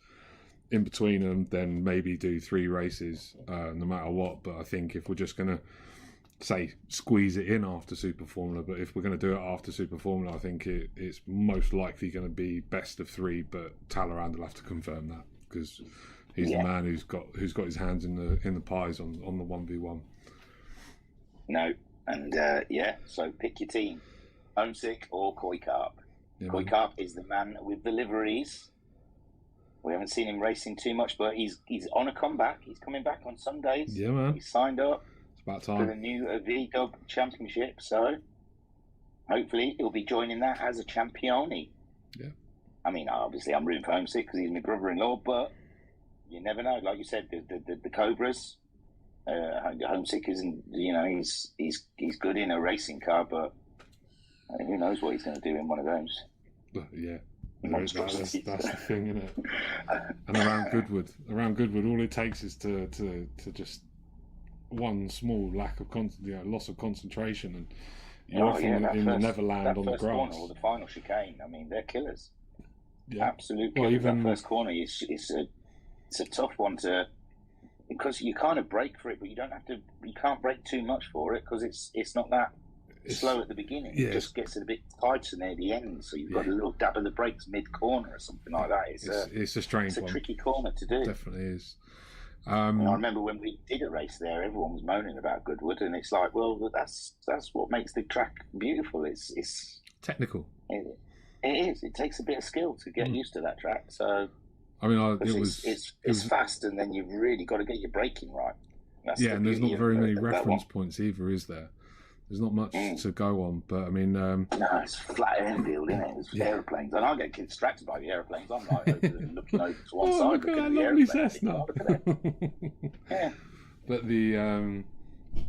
in between them, then maybe do 3 races no matter what. But I think if we're just going to say squeeze it in after Super Formula, but if we're going to do it after Super Formula, I think it's most likely going to be best of 3. But Talleyrand will have to confirm that because he's the man who's got his hands in the pies on the 1v1. No, and so pick your team, Homesick or Koikarp. Yeah, Koikarp is the man with the liveries. We haven't seen him racing too much, but he's on a comeback. He's coming back on Sundays. Yeah, man. He's signed up. It's about time For the new V-Dub Championship, so hopefully he'll be joining that as a champione. Yeah. I mean, obviously I'm rooting for Homesick because he's my brother-in-law, but you never know. Like you said, the Cobras, Homesick isn't. He's good in a racing car, but who knows what he's going to do in one of those. Yeah. That's the thing, isn't it? And around Goodwood, all it takes is to just one small lack of loss of concentration, and you're off in the Neverland on the grass. Corner or the final chicane, I mean, they're killers. Yeah, absolutely. Well, even that first corner is a tough one because you kind of brake for it, but you don't have to. You can't brake too much for it because it's not that slow at the beginning. Yeah, It just gets a bit tighter near the end, so you've got a little dab of the brakes mid-corner or something like that. It's a strange one. It's a tricky corner to do. Definitely is. I remember when we did a race there, everyone was moaning about Goodwood, and it's like, well, that's what makes the track beautiful. It's technical. It is. It takes a bit of skill to get used to that track. So, I mean, it's fast, and then you've really got to get your braking right. And there's not very many reference points either, is there? There's not much to go on, but I mean... no, it's flat airfield, isn't it? There's aeroplanes, and I get distracted by the aeroplanes. I'm like looking over to one side, looking at the aeroplanes. Yeah. But I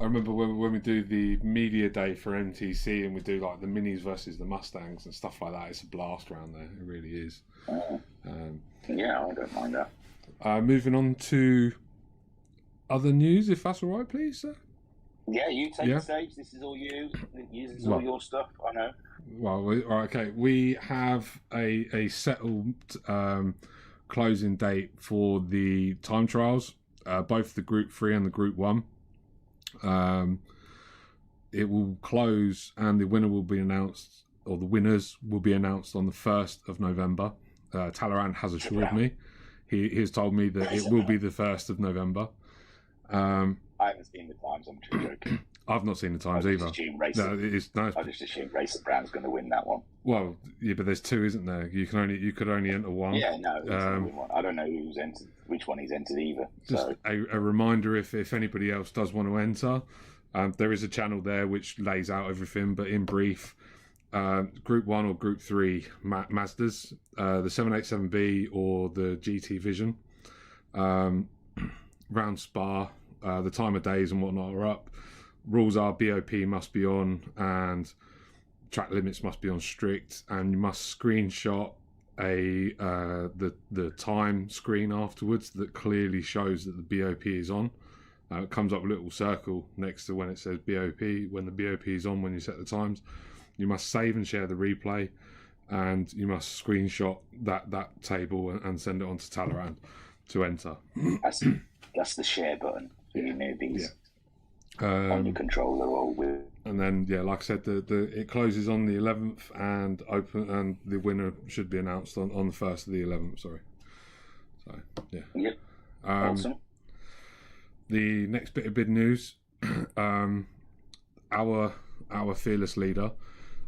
remember when we do the media day for MTC, and we do like the Minis versus the Mustangs and stuff like that. It's a blast around there. It really is. Yeah, I don't mind that. Moving on to other news, if that's all right, please, sir. Yeah, you take the stage. This is all you. This is all your stuff. I know. Well, okay. We have a settled closing date for the time trials, both the Group 3 and the Group 1. It will close, and the winner will be announced, or the winners will be announced on the 1st of November. Talleyrand has assured me. He has told me that it will be the 1st of November. I haven't seen the times. I'm just joking. I've not seen the times either. I just assume Racing Brown's going to win that one. Well, yeah, but there's two, isn't there? You could only enter one. Yeah, no, one. I don't know who's entered, which one he's entered either. Just so. a reminder, if anybody else does want to enter, there is a channel there which lays out everything. But in brief, Group 1 or Group 3 Mazdas, the 787B or the GT Vision, round Spa. The time of days and whatnot are up. Rules are BOP must be on, and track limits must be on strict, and you must screenshot the time screen afterwards that clearly shows that the BOP is on. It comes up a little circle next to when it says BOP, when the BOP is on when you set the times. You must save and share the replay, and you must screenshot that table and send it on to Talleyrand to enter. That's the share button. You newbies on your controller or with. And then, like I said, it closes on the 11th and the winner should be announced on the 1st of the 11th. Sorry. So yeah. Yep. Awesome. The next bit of big news, our fearless leader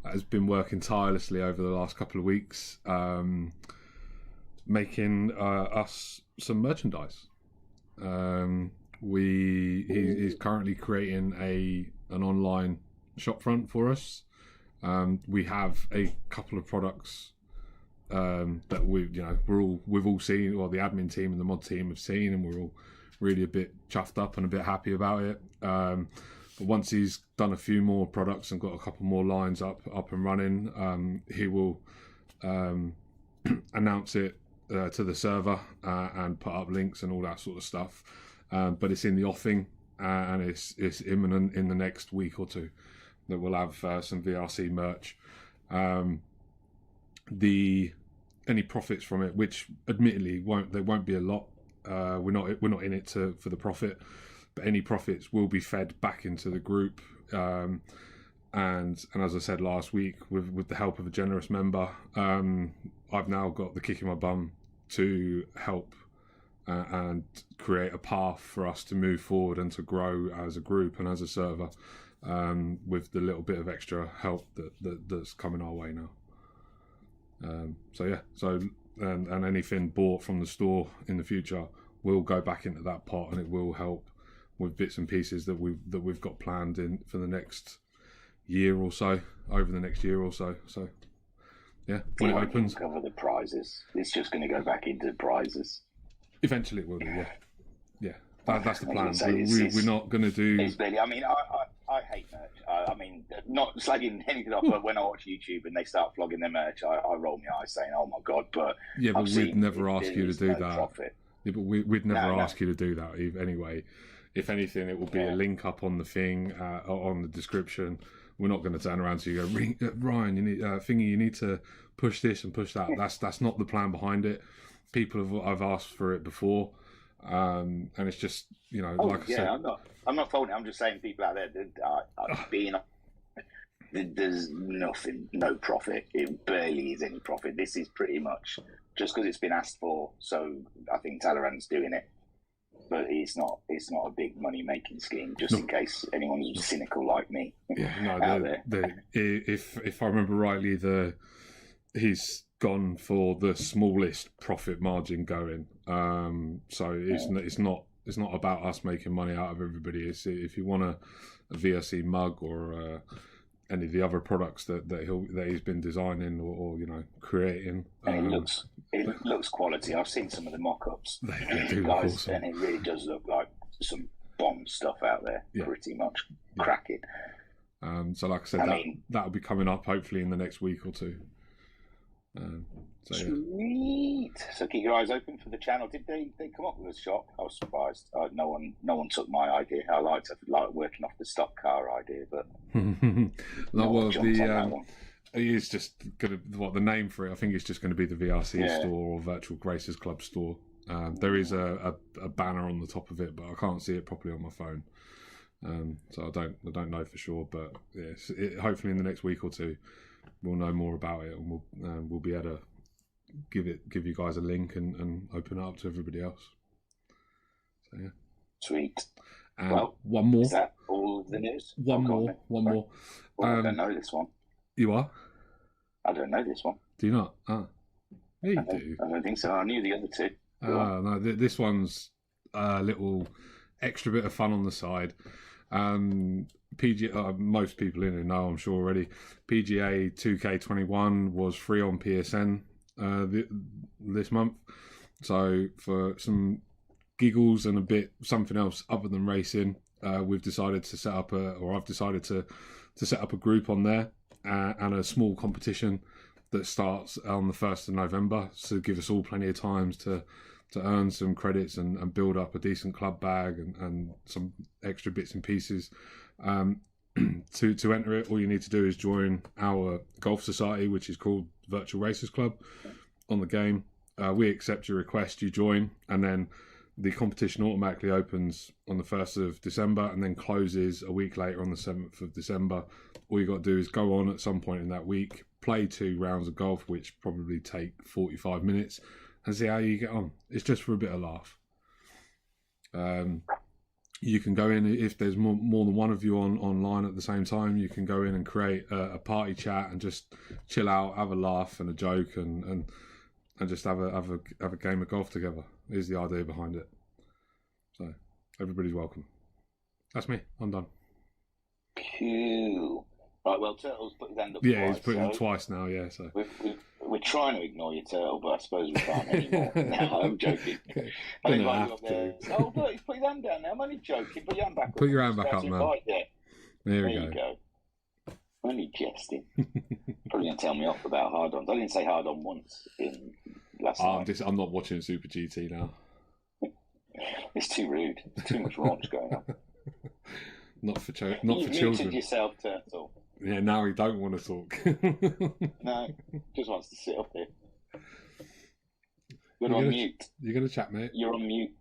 has been working tirelessly over the last couple of weeks, making us some merchandise. He's currently creating an online shop front for us. We have a couple of products that we've all seen, or the admin team and the mod team have seen, and we're all really a bit chuffed up and a bit happy about it. But once he's done a few more products and got a couple more lines up and running, he will announce it to the server and put up links and all that sort of stuff. But it's in the offing, and it's imminent in the next week or two that we'll have some VRC merch. Any profits from it, which admittedly won't be a lot. We're not in it for the profit, but any profits will be fed back into the group. And as I said last week, with the help of a generous member, I've now got the kick in my bum to help and create a path for us to move forward and to grow as a group and as a server, with the little bit of extra help that's coming our way now. And anything bought from the store in the future will go back into that pot, and it will help with bits and pieces that we've got planned in for the next year or so, over the next year or so. So yeah, when it opens, cover the prizes. It's just going to go back into prizes. Eventually it will be, yeah. That's the plan. We're not going to do. It's really, I mean, I hate merch. I mean, not slagging anything off, but when I watch YouTube and they start flogging their merch, I roll my eyes saying, "Oh my god!" But we'd never ask you to do that. Profit. Yeah, but we'd never ask you to do that anyway. If anything, it will be a link up on the thing, on the description. We're not going to turn around to you and go, Ryan, you need thingy. You need to push this and push that. That's not the plan behind it. People have asked for it before, and it's just I said, I'm not faulting it. I'm just saying people out there that are being there's nothing, no profit. It barely is any profit. This is pretty much just because it's been asked for. So I think Talleyrand's doing it, but it's not a big money making scheme. Just in case anyone's cynical like me. Yeah, out no. there. If I remember rightly, he's gone for the smallest profit margin going. So it's not about us making money out of everybody. It's if you want a VRC mug or any of the other products that he's been designing or creating. And it looks quality. I've seen some of the mock-ups, They do guys, awesome. and it really does look like some bomb stuff out there. Yeah. Pretty much cracking. So like I said, that'll be coming up hopefully in the next week or two. Sweet. So keep your eyes open for the channel. Did they come up with a shop? I was surprised. No one took my idea. I like working off the stock car idea, but It's just gonna the name for it. I think it's just going to be the VRC store or Virtual Racers Club store. There is a banner on the top of it, but I can't see it properly on my phone. So I don't know for sure, but yes, hopefully in the next week or two we'll know more about it, and we'll be able to give you guys a link and open it up to everybody else. So yeah, sweet. And one more. Is that all of the news? One more. Well, I don't know this one. You are? I don't know this one. Do you not? Yeah, you do. I don't think so. I knew the other two. No, this one's a little extra bit of fun on the side. Most people in it know, I'm sure already. PGA 2K21 was free on PSN this month. So for some giggles and a bit something else other than racing, we've decided to set up I've decided to set up a group on there and a small competition that starts on the 1st of November. So give us all plenty of times to earn some credits and build up a decent club bag and some extra bits and pieces. To enter it, all you need to do is join our golf society, which is called Virtual Racers Club on the game. We accept your request, you join, and then the competition automatically opens on the 1st of December and then closes a week later on the 7th of December. All you got to do is go on at some point in that week, play 2 rounds of golf, which probably take 45 minutes, and see how you get on. It's just for a bit of laugh. You can go in, if there's more than one of you online at the same time, you can go in and create a party chat and just chill out, have a laugh and a joke and just have a game of golf together. Is the idea behind it. So everybody's welcome. That's me. I'm done. Cool. Right, well, Turtle's put his hand up Yeah, twice, he's put it twice now, yeah. So we're trying to ignore you, Turtle, but I suppose we can't anymore. No, I'm joking. Okay. I Gonna invite you have up there. Oh, look, he's put his hand down now. I'm only joking. Put your hand back up. Put your hand back up, man. There There we you go. go. Only jesting. Probably going to tell me off about hard-ons. I didn't say hard-on once in last night. I'm not watching Super GT now. It's too rude. There's too much raunch going on. Not for You've children. muted yourself, Turtle. Yeah, now he don't want to talk. No, just wants to sit up here. You're on mute. You're going to chat, mate? You're on mute.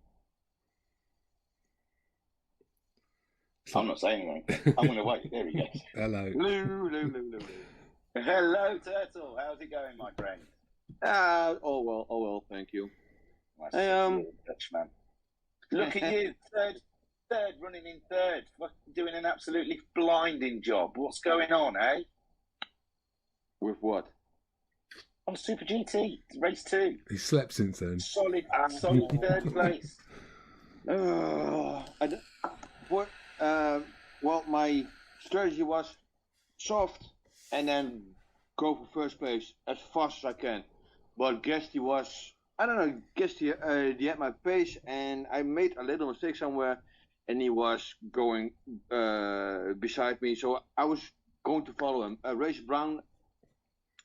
I'm not saying anything. I'm going to wait. There he goes. Hello. Hello, Turtle. How's it going, my friend? Oh well, thank you. Nice Dutchman. Look at you, third, running in third, doing an absolutely blinding job. What's going on, eh? With what? On Super GT, race 2. He slept since then. Solid third place. Well, my strategy was soft and then go for first place as fast as I can. But Guesty was, I don't know, Guesty he had my pace and I made a little mistake somewhere and he was going beside me. So I was going to follow him. Race Brown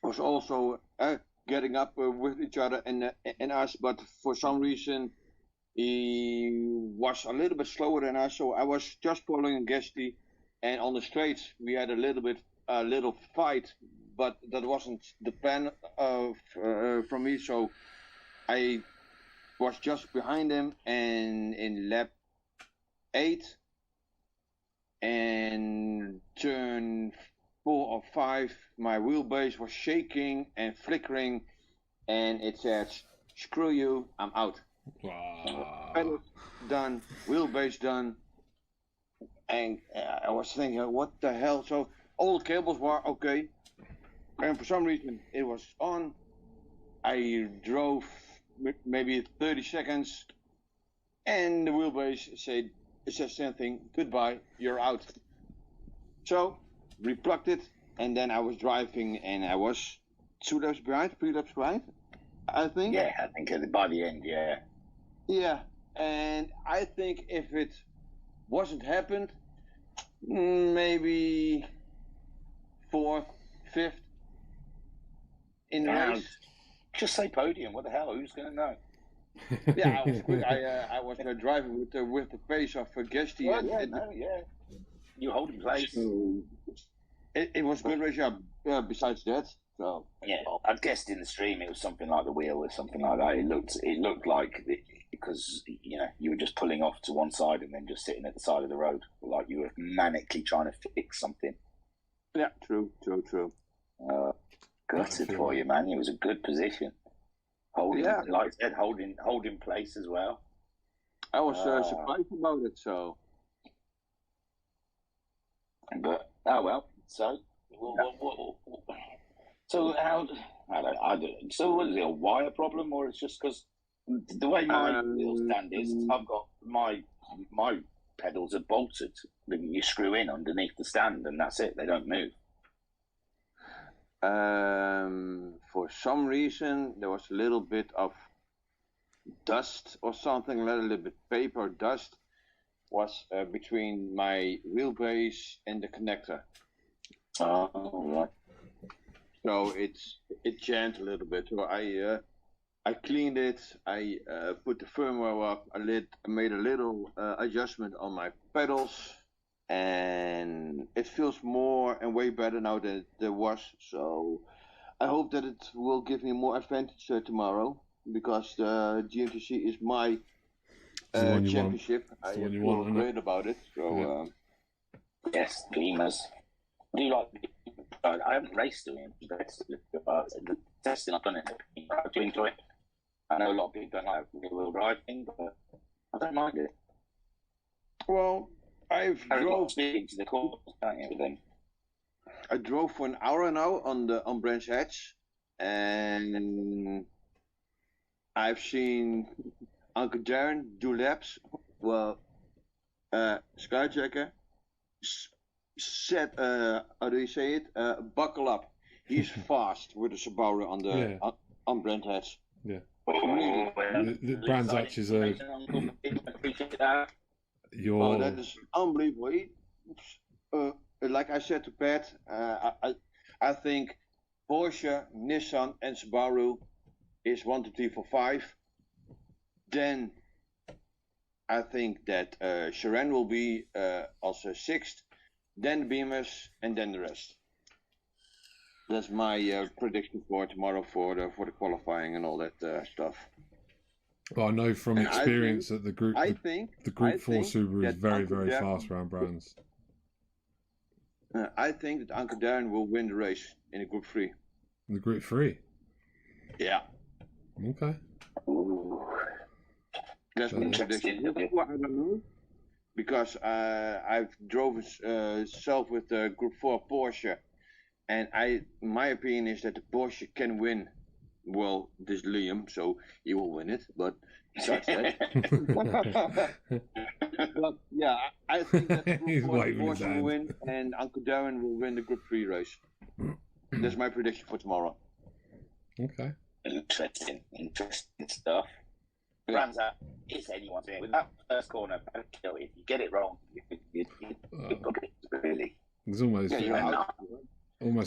was also getting up with each other and us, but for some reason he was a little bit slower than us, so I was just following Guesty, and on the straights we had a little fight, but that wasn't the plan from me, so I was just behind him, and in lap 8 and turn 4 or 5, my wheelbase was shaking and flickering, and it said, "Screw you, I'm out." Wow. Pedals done, wheelbase done, and I was thinking, what the hell? So all the cables were okay, and for some reason it was on. I drove maybe 30 seconds, and the wheelbase said the same thing: "Goodbye, you're out." So replugged it, and then I was driving, and I was 2 laps behind, 3 laps behind, I think. Yeah, I think by the end, yeah. Yeah, and I think if it wasn't happened, maybe 4th, 5th in the Now, race. just say podium. What the hell? Who's going to know? Yeah, I was quick. I was driving with the pace of Guesty. Well, yeah. You hold in place. So it was a good race. Yeah, besides that, so Yeah, I'd guessed in the stream it was something like the wheel or something like that. It looked like because you were just pulling off to one side and then just sitting at the side of the road, like you were manically trying to fix something. yeah, true. Gutted for you, man. It was a good position. Holding, Yeah. like I said, holding place as well. I was surprised about it. But oh well. So, so how? I don't. So was it a wire problem, or it's just because the way my wheel stand is, I've got my pedals are bolted. You screw in underneath the stand, and that's it. They don't move. For some reason, there was a little bit of dust or something, a little bit paper dust was between my wheelbase and the connector. Oh, right. So it jammed a little bit. So I cleaned it. I put the firmware up. I made a little adjustment on my pedals, and it feels more and way better now than it was. So I hope that it will give me more advantage tomorrow, because the GMTC is my championship. I feel great about it. So yes, Beamers. Do you like? I haven't raced doing the testing I've done it. I do enjoy it. I know a lot of people don't like rear-wheel drive thing, but I don't mind it. Well, I drove to the course, don't you, with them? I drove for an hour now on Branch Hatch, and I've seen Uncle Darren do laps. Well, Skyjacker said, how do you say it? Buckle up. He's fast with the Subaru on Branch Hatch. Yeah. Oh, The Brands Hatch is a. Oh, that is unbelievable. Like I said to Pat, I think Porsche, Nissan, and Subaru is 1, 2, 3, 4, 5. Then I think that Sharon will be also 6th. Then the Beamers, and then the rest. That's my prediction for tomorrow for the qualifying and all that stuff. Well, I know from experience that the Group 4 Subaru is very, very fast around Brands. I think that Uncle Darren will win the race in the Group 3. In the Group 3? Yeah. Okay. Ooh. That's my prediction. I don't know. Because I've drove self with the Group 4 Porsche, and my opinion is that the Porsche can win. Well, this Liam, so he will win it, but besides that. But yeah, I think that the Group 4 Porsche will win, and Uncle Darren will win the Group 3 race. That's my prediction for tomorrow. Okay. Interesting stuff. Brands out. It's anyone's doing it. With that first corner, if you get it wrong, you really. There's almost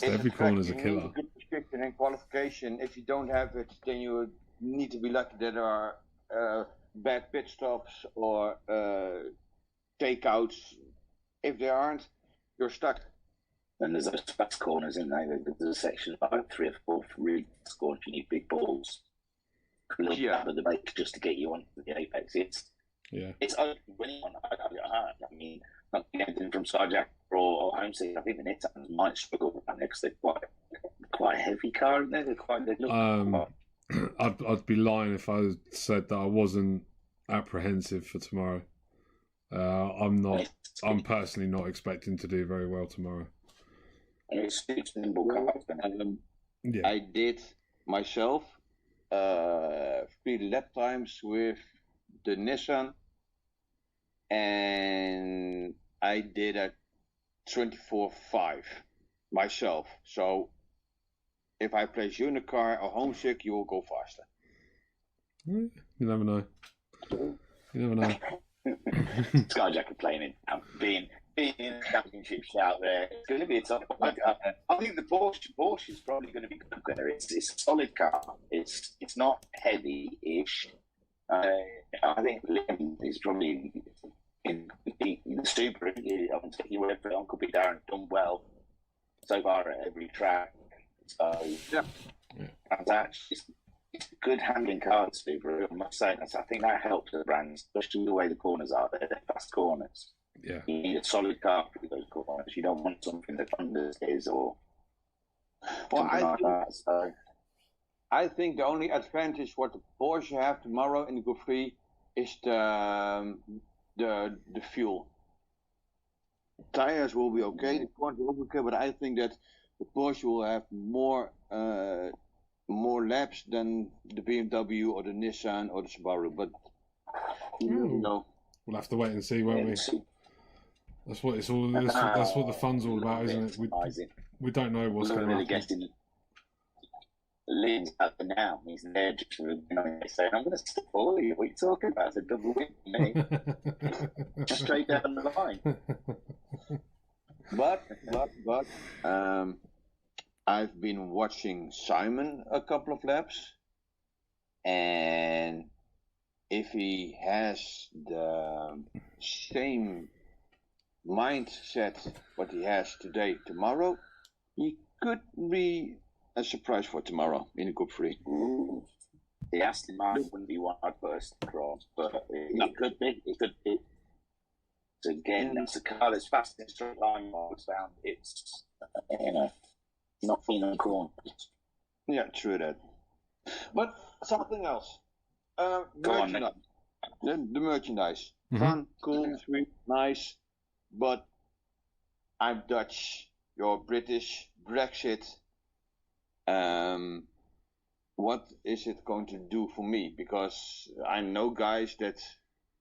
every corner is a killer. Good description and qualification. If you don't have it, then you need to be lucky that there are bad pit stops or takeouts. If there aren't, you're stuck. And there's those fast corners, isn't there? There's a section of about 3 or 4 really fast corners. You need big balls. A little tap of the brake just to get you on the apex. It's open when you want. I mean, not anything from Skyjack. or home seat. I think the Nissans might struggle with that because they're quite a heavy car, aren't they? They look quite... I'd be lying if I said that I wasn't apprehensive for tomorrow. I'm personally not expecting to do very well tomorrow. It's nimble cars. Yeah. I did myself 3 lap times with the Nissan, and I did a 24.5 myself. So if I place you in the car or homesick, you will go faster. You never know. You never know. Skyjack complaining, being in the championship out there. It's going to be a tough one. I think the Porsche is probably going to be good there. It's a solid car. It's not heavy-ish. I think Liam is probably in the Subaru. I'm taking your word for it. Uncle B. Darren done well so far at every track. So yeah. And actually, it's a good handling car, Subaru. I must say, I think that helps the brand, especially the way the corners are. They're fast corners. Yeah. You need a solid car for those corners. You don't want something that understays or something like that. So I think the only advantage what the Porsche have tomorrow in the Group 3 is the fuel. Tires will be okay, the front will be okay, but I think that the Porsche will have more laps than the BMW or the Nissan or the Subaru. But no, we'll have to wait and see, won't we? That's what it's all. That's what the fun's all about, isn't it? We don't know what's going to happen. Liam's out there now. He's there just saying, "I'm going to stop all of you. What are you talking about? It's a double win for me." Just straight down the line. But I've been watching Simon a couple of laps, and if he has the same mindset what he has today, tomorrow, he could be a surprise for tomorrow in the Group 3. Ooh. The Aston Martin wouldn't be one I'd burst across, but it could be. It could be. So again, that's a car that's fast in straight line miles down. It's not being on corners. Yeah, true that. But something else. Merchandise. The merchandise. Fun, cool, sweet, nice. But I'm Dutch. You're British. Brexit. What is it going to do for me? Because I know guys that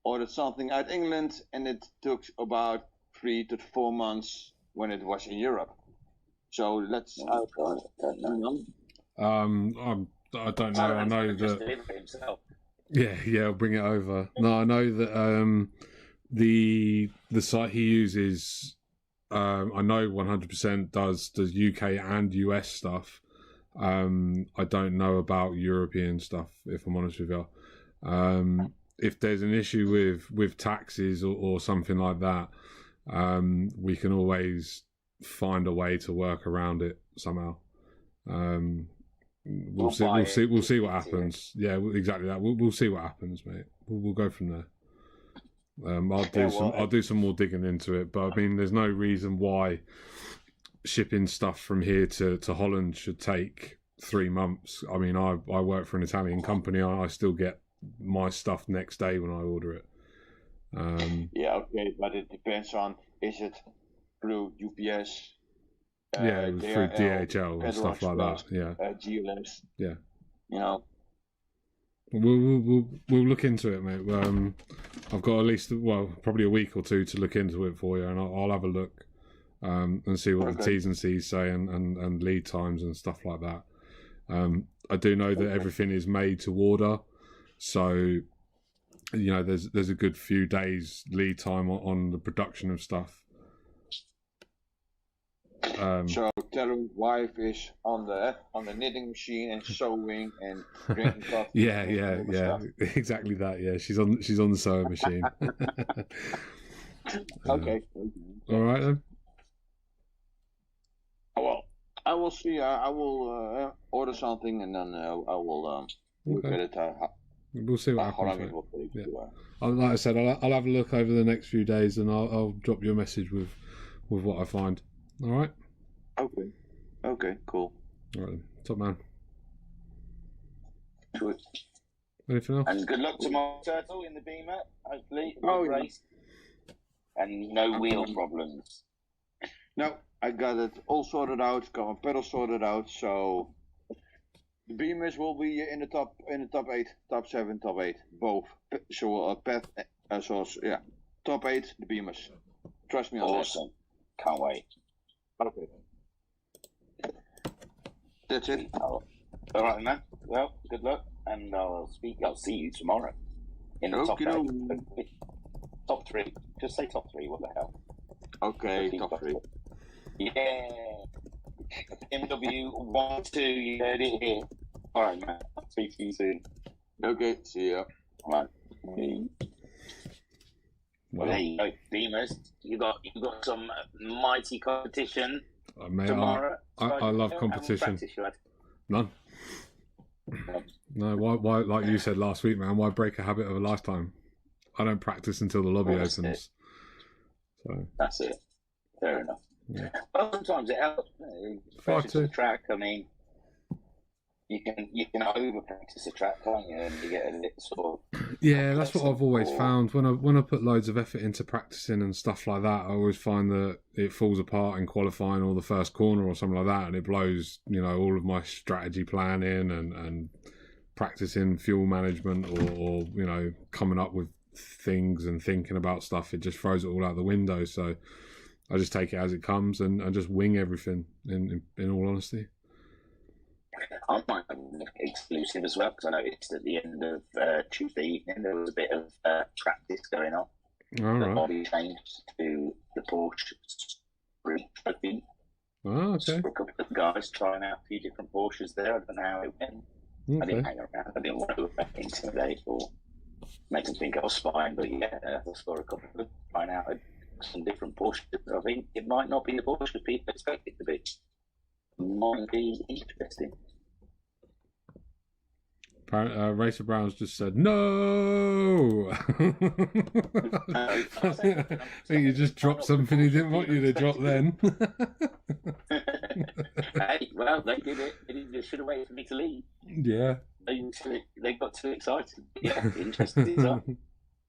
ordered something out England and it took about 3 to 4 months when it was in Europe. So let's. I don't know. I don't know. I know that. Yeah, I'll bring it over. No, I know that the site he uses, I know 100% does UK and US stuff. I don't know about European stuff, if I'm honest with you. If there's an issue with taxes or something like that, we can always find a way to work around it somehow. We'll see what happens. Yeah, exactly that. We'll see what happens, mate. We'll go from there. I'll do some more digging into it, but I mean, there's no reason why shipping stuff from here to Holland should take 3 months. I mean, I work for an Italian company. I still get my stuff next day when I order it. Yeah, okay, but it depends on, is it through UPS? Through DHL and stuff like that. Yeah, GLS. Yeah, We'll look into it, mate. I've got at least probably a week or two to look into it for you, and I'll have a look and see what the T's and C's say and lead times and stuff like that. I do know that everything is made to order, so there's a good few days lead time on the production of stuff. So Terry's wife is on the knitting machine and sewing and drinking coffee. Yeah, exactly that. Yeah, she's on the sewing machine. Okay. All right then. Well, I will see. I will order something and then I will look at it. We'll see what happens. How long it will take. Like I said, I'll have a look over the next few days and I'll drop you a message with with what I find. All right. Okay, cool. All right, then. Top man. Good. Anything else? And good luck to my turtle in the Beamer. Hopefully, Oh, good yeah. race. And no wheel problems. No, I got it all sorted out. Got my pedal sorted out. So the Beamers will be in the top 8, top 7, top 8, both. So top 8 the Beamers. Trust me on Awesome. Can't wait. Okay. That's it. All right, man. Well, good luck, and I'll see you tomorrow in the top 8. Okey-doke. Top 3. Just say top 3. What the hell? Okay, top 3. Yeah. MW 1-2. You heard it here. All right, man. I'll speak to you soon. Okay, see ya. All right. Well, there you go, Beamers. You got some mighty competition Mate, tomorrow. I love competition. None. No, why? Like you said last week, man. Why break a habit of a lifetime? I don't practice until the lobby That's opens. So that's it. Fair enough. Yeah. Well, sometimes it helps. Practice the track. I mean, you can over practice a track, can't you? And you get a little sort of. Yeah, that's what I've always found. When I put loads of effort into practicing and stuff like that, I always find that it falls apart in qualifying or the first corner or something like that, and it blows, all of my strategy planning and practicing fuel management or coming up with things and thinking about stuff. It just throws it all out the window. So I just take it as it comes and just wing everything. In all honesty. I might have an exclusive as well, because I noticed at the end of Tuesday evening there was a bit of practice going on. All right. The body changed to the Porsche Sprint Trophy. Oh, okay. So a couple of guys trying out a few different Porsches there. I don't know how it went. I didn't hang around. I didn't want to intimidate or make them think I was spying. But yeah, I saw a couple of trying out some different Porsches. I think it might not be the Porsche people expect it to be. Might be interesting. Racer Brown's just said no. I think you just dropped something he didn't want you to drop then. Hey, well, they did it. They should have waited for me to leave. Yeah. They got too excited. Yeah, interesting design.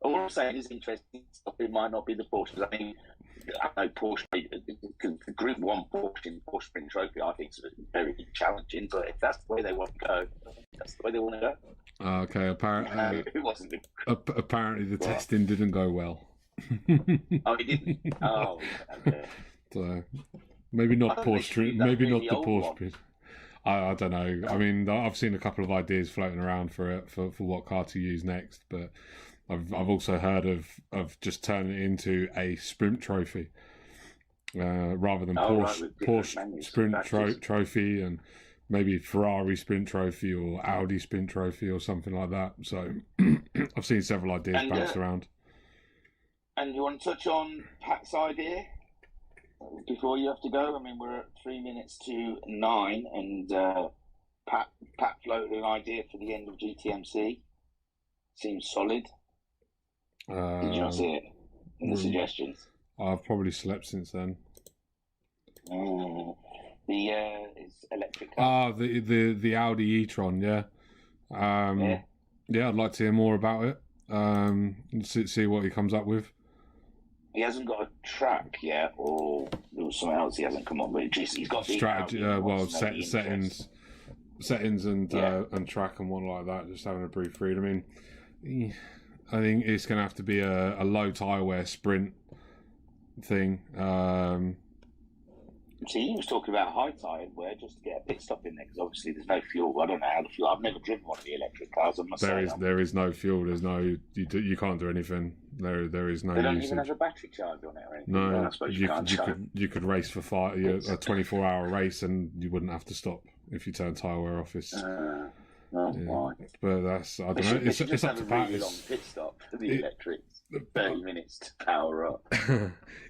All I'm saying is interesting stuff. It might not be the Porsche. I mean, I know Porsche, the Group 1 Porsche in Porsche Sprint Trophy, I think is very challenging, but if that's the way they want to go, that's the way they want to go. Okay, apparently, it wasn't apparently the testing didn't go well. Oh, it didn't? Oh, okay. So, maybe not Porsche, maybe not the Porsche. One. I don't know. I mean, I've seen a couple of ideas floating around for it, for what car to use next, but I've also heard of just turning it into a sprint trophy rather than Porsche sprint trophy and maybe Ferrari sprint trophy or Audi sprint trophy or something like that. So I've seen several ideas bounced around. And you want to touch on Pat's idea before you have to go? I mean, we're at 3 minutes to 9, and Pat floated an idea for the end of GTMC. Seems solid. Did you not see it in the suggestions? I've probably slept since then. It's electric car. The Audi e-tron, yeah. Yeah, I'd like to hear more about it. See what he comes up with. He hasn't got a track yet, or there was something else he hasn't come up with. He's got the strategy. Settings and track and one like that. Just having a brief read. I mean, I think it's going to have to be a low tyre wear sprint thing. See, he was talking about high tyre wear just to get a pit stop in there, because obviously there's no fuel. I don't know how the fuel. I've never driven one of the electric cars. There is no fuel. There's no you can't do anything. There is no. They don't usage. even have a battery charge on it or anything. No, I suppose you could race for a 24-hour race and you wouldn't have to stop if you turn tyre wear off. But that's, I don't know. It's up to Pat. Really long pit stop for the electrics. 30 minutes to power up.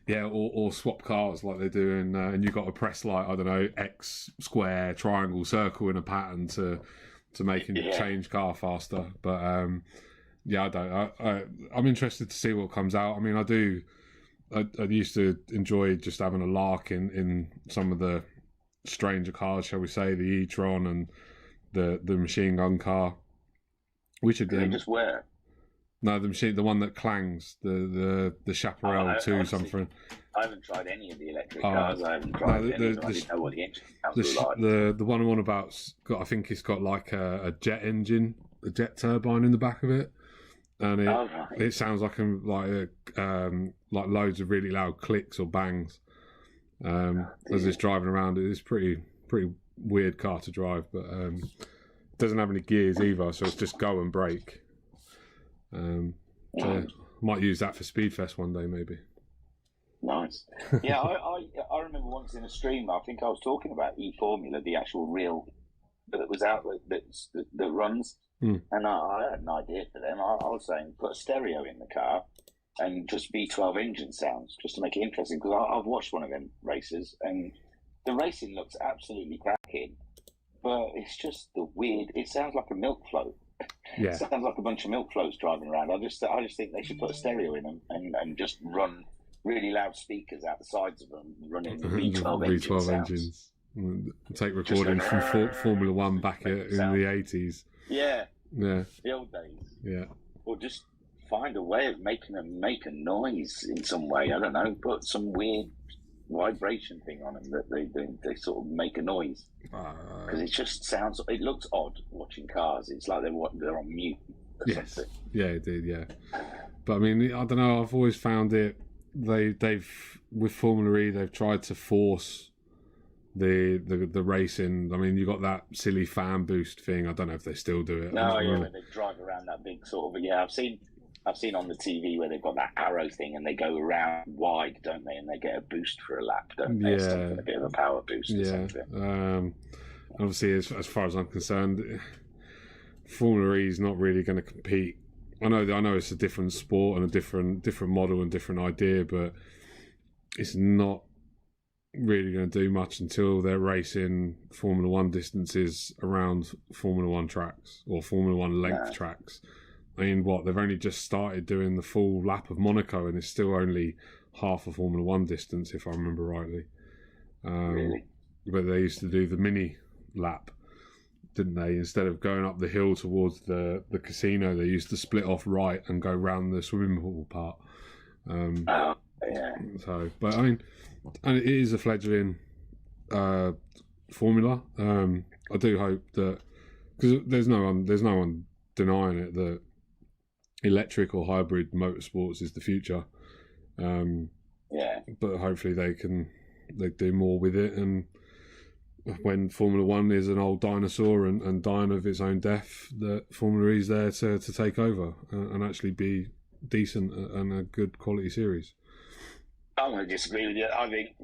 Yeah, or swap cars like they do, and you got to press like, I don't know, X, square, triangle, circle in a pattern to make it change car faster. But yeah, I'm interested to see what comes out. I mean, I do I used to enjoy just having a lark in some of the stranger cars, shall we say, the e-tron and the machine gun car. Which They again, just were. no, the one that clangs, the Chaparral 2 honestly, something. I haven't tried any of the electric cars. I haven't tried any of them. I didn't know what the engine sounds like. The one I'm on about's got, I think it's got like a jet engine, a jet turbine in the back of it, and it sounds like loads of really loud clicks or bangs as it's driving around. It's pretty weird car to drive, but it doesn't have any gears either, so it's just go and brake. So might use that for Speedfest one day, maybe. Nice. Yeah, I remember once in a stream, I think I was talking about E-Formula, the actual real that was out that runs, and I had an idea for them. I was saying put a stereo in the car and just V12 engine sounds, just to make it interesting, because I've watched one of them races and the racing looks absolutely cracking, but it's just the weird. It sounds like a milk float. Yeah, it sounds like a bunch of milk floats driving around. I just think they should put a stereo in them and just run really loud speakers out the sides of them, running V12 engines. Take recording from Formula One back in the 80s. Yeah, the old days. Yeah, or just find a way of making them make a noise in some way. I don't know. Put some weird vibration thing on them that they sort of make a noise, because it just sounds. It looks odd watching cars. It's like they're on mute. Yes. Something. Yeah, it did. Yeah, but I mean, I don't know. I've always found it. They've with Formula E, they've tried to force the racing. I mean, you got that silly fan boost thing. I don't know if they still do it. No, yeah, when they drive around that big sort of. Yeah, I've seen on the TV where they've got that arrow thing and they go around wide, don't they? And they get a boost for a lap, don't they? Yeah, a bit of a power boost. Or something. Obviously, as far as I'm concerned, Formula E is not really going to compete. I know it's a different sport and a different model and different idea, but it's not really going to do much until they're racing Formula One distances around Formula One tracks or Formula One length tracks. I mean, they've only just started doing the full lap of Monaco, and it's still only half a Formula One distance, if I remember rightly. Really? But they used to do the mini lap, didn't they? Instead of going up the hill towards the casino, they used to split off right and go round the swimming pool part. Yeah. So, but I mean, and it is a fledgling formula. I do hope that, because there's no one denying it, that electric or hybrid motorsports is the future. But hopefully they do more with it, and when Formula One is an old dinosaur and dying of its own death, that Formula E is there to take over and actually be decent and a good quality series. I'm going to disagree with you. I think,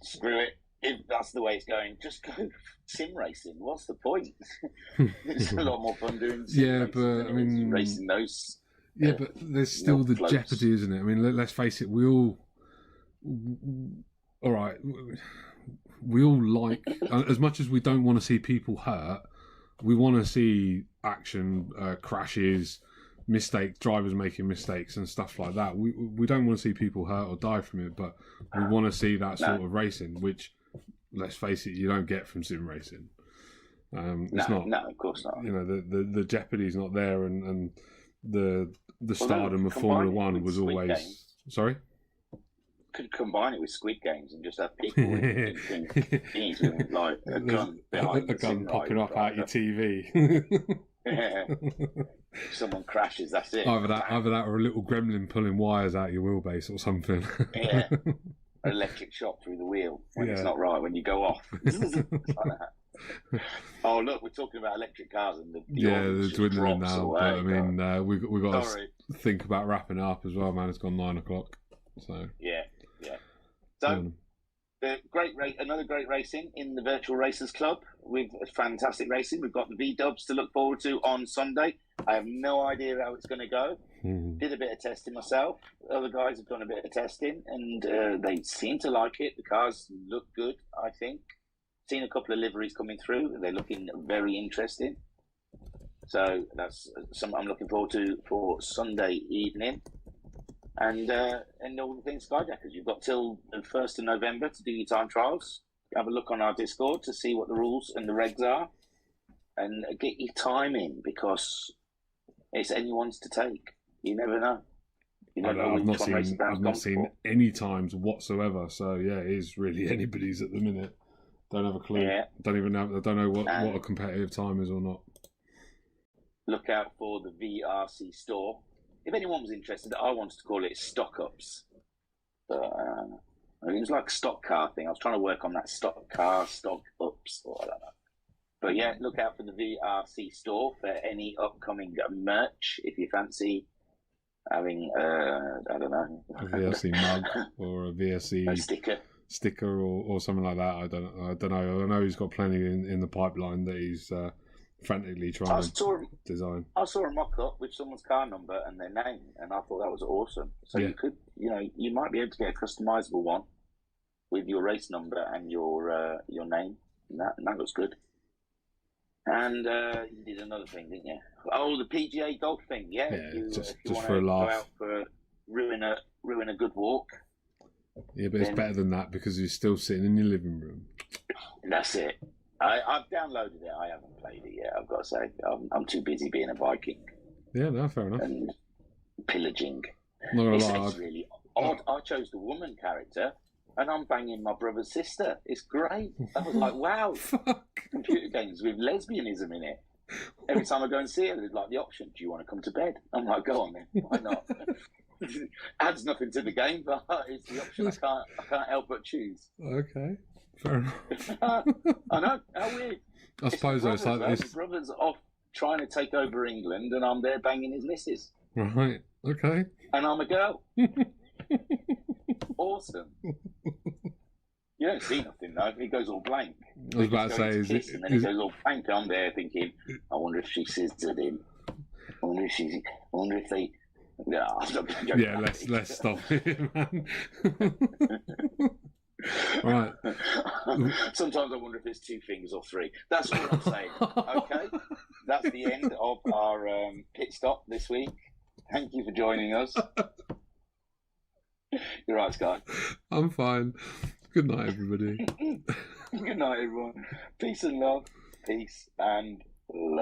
screw it. If that's the way it's going, just go sim racing. What's the point? It's a lot more fun doing sim racing. But I mean, racing those. Yeah, but there's still the floats. jeopardy, isn't it? I mean, let's face it. We all like, as much as we don't want to see people hurt, we want to see action, crashes, mistakes, drivers making mistakes and stuff like that. We don't want to see people hurt or die from it, but we want to see that sort of racing, which, let's face it, you don't get from sim racing. It's not. No, of course not. You know, the jeopardy's not there, and the stardom of Formula One was always games. Sorry. Could combine it with Squid Games and just have people with like a gun behind a gun popping up out your TV. Yeah. Someone crashes, that's it. Either that or a little gremlin pulling wires out your wheelbase or something. Yeah. An electric shock through the wheel when it's not right, when you go off. It's like that. Oh, look, we're talking about electric cars and they're dwindling now. But I mean, we've got to think about wrapping it up as well, man. It's gone 9 o'clock. So yeah. So another great racing in the Virtual Racers Club with fantastic racing. We've got the V-Dubs to look forward to on Sunday. I have no idea how it's going to go. Did a bit of testing myself. Other guys have done a bit of testing, and they seem to like it. The cars look good, I think. Seen a couple of liveries coming through. They're looking very interesting. So that's something I'm looking forward to for Sunday evening. and all the things Skyjackers. You've got till the 1st of November to do your time trials. Have a look on our Discord to see what the rules and the regs are, and get your time in, because it's anyone's to take. You never know. You never know I've not which one race seen. round's I've gone not seen for. any times whatsoever. So yeah, it is really anybody's at the minute. Don't have a clue. Yeah. Don't even know. I don't know what a competitive time is or not. Look out for the VRC store. If anyone was interested, I wanted to call it Stock Ups. But it was like a stock car thing. I was trying to work on that stock car, Stock Ups, or I don't know. But yeah, look out for the VRC store for any upcoming merch if you fancy having, I don't know, A VSC mug or a VSC sticker or something like that. I don't know. I know he's got plenty in the pipeline that he's frantically trying to design. I saw a mock-up with someone's car number and their name, and I thought that was awesome. So you could, you might be able to get a customizable one with your race number and your name, and that looks good. And you did another thing, didn't you? Oh, the PGA golf thing, yeah. Just if you for a laugh. Go out for ruin a good walk. Yeah, but it's better than that because you're still sitting in your living room. That's it. I've downloaded it. I haven't played it yet, I've got to say. I'm too busy being a Viking. Yeah, no, fair enough. And pillaging. Not gonna It's lie. really odd. I chose the woman character, and I'm banging my brother's sister. It's great. I was like, wow. Fuck. Computer games with lesbianism in it. Every time I go and see her, there's like the option, do you want to come to bed? I'm like, go on then. Why not? Adds nothing to the game, but it's the option I can't help but choose. Okay, fair enough. I know, how weird. I suppose it's though, my brother's off trying to take over England, and I'm there banging his missus. Right, okay. And I'm a girl. Awesome. You don't see nothing though. It goes all blank. I was about to say, and then it goes all blank. I'm there thinking, I wonder if she scissored him. I wonder if they. No, I'm not going to joke. Yeah, let's stop it, man. Right. Sometimes I wonder if it's 2 things or 3. That's what I'm saying. Okay, that's the end of our pit stop this week. Thank you for joining us. You're right, Sky. I'm fine. Good night, everybody. Good night, everyone. Peace and love. Peace and love.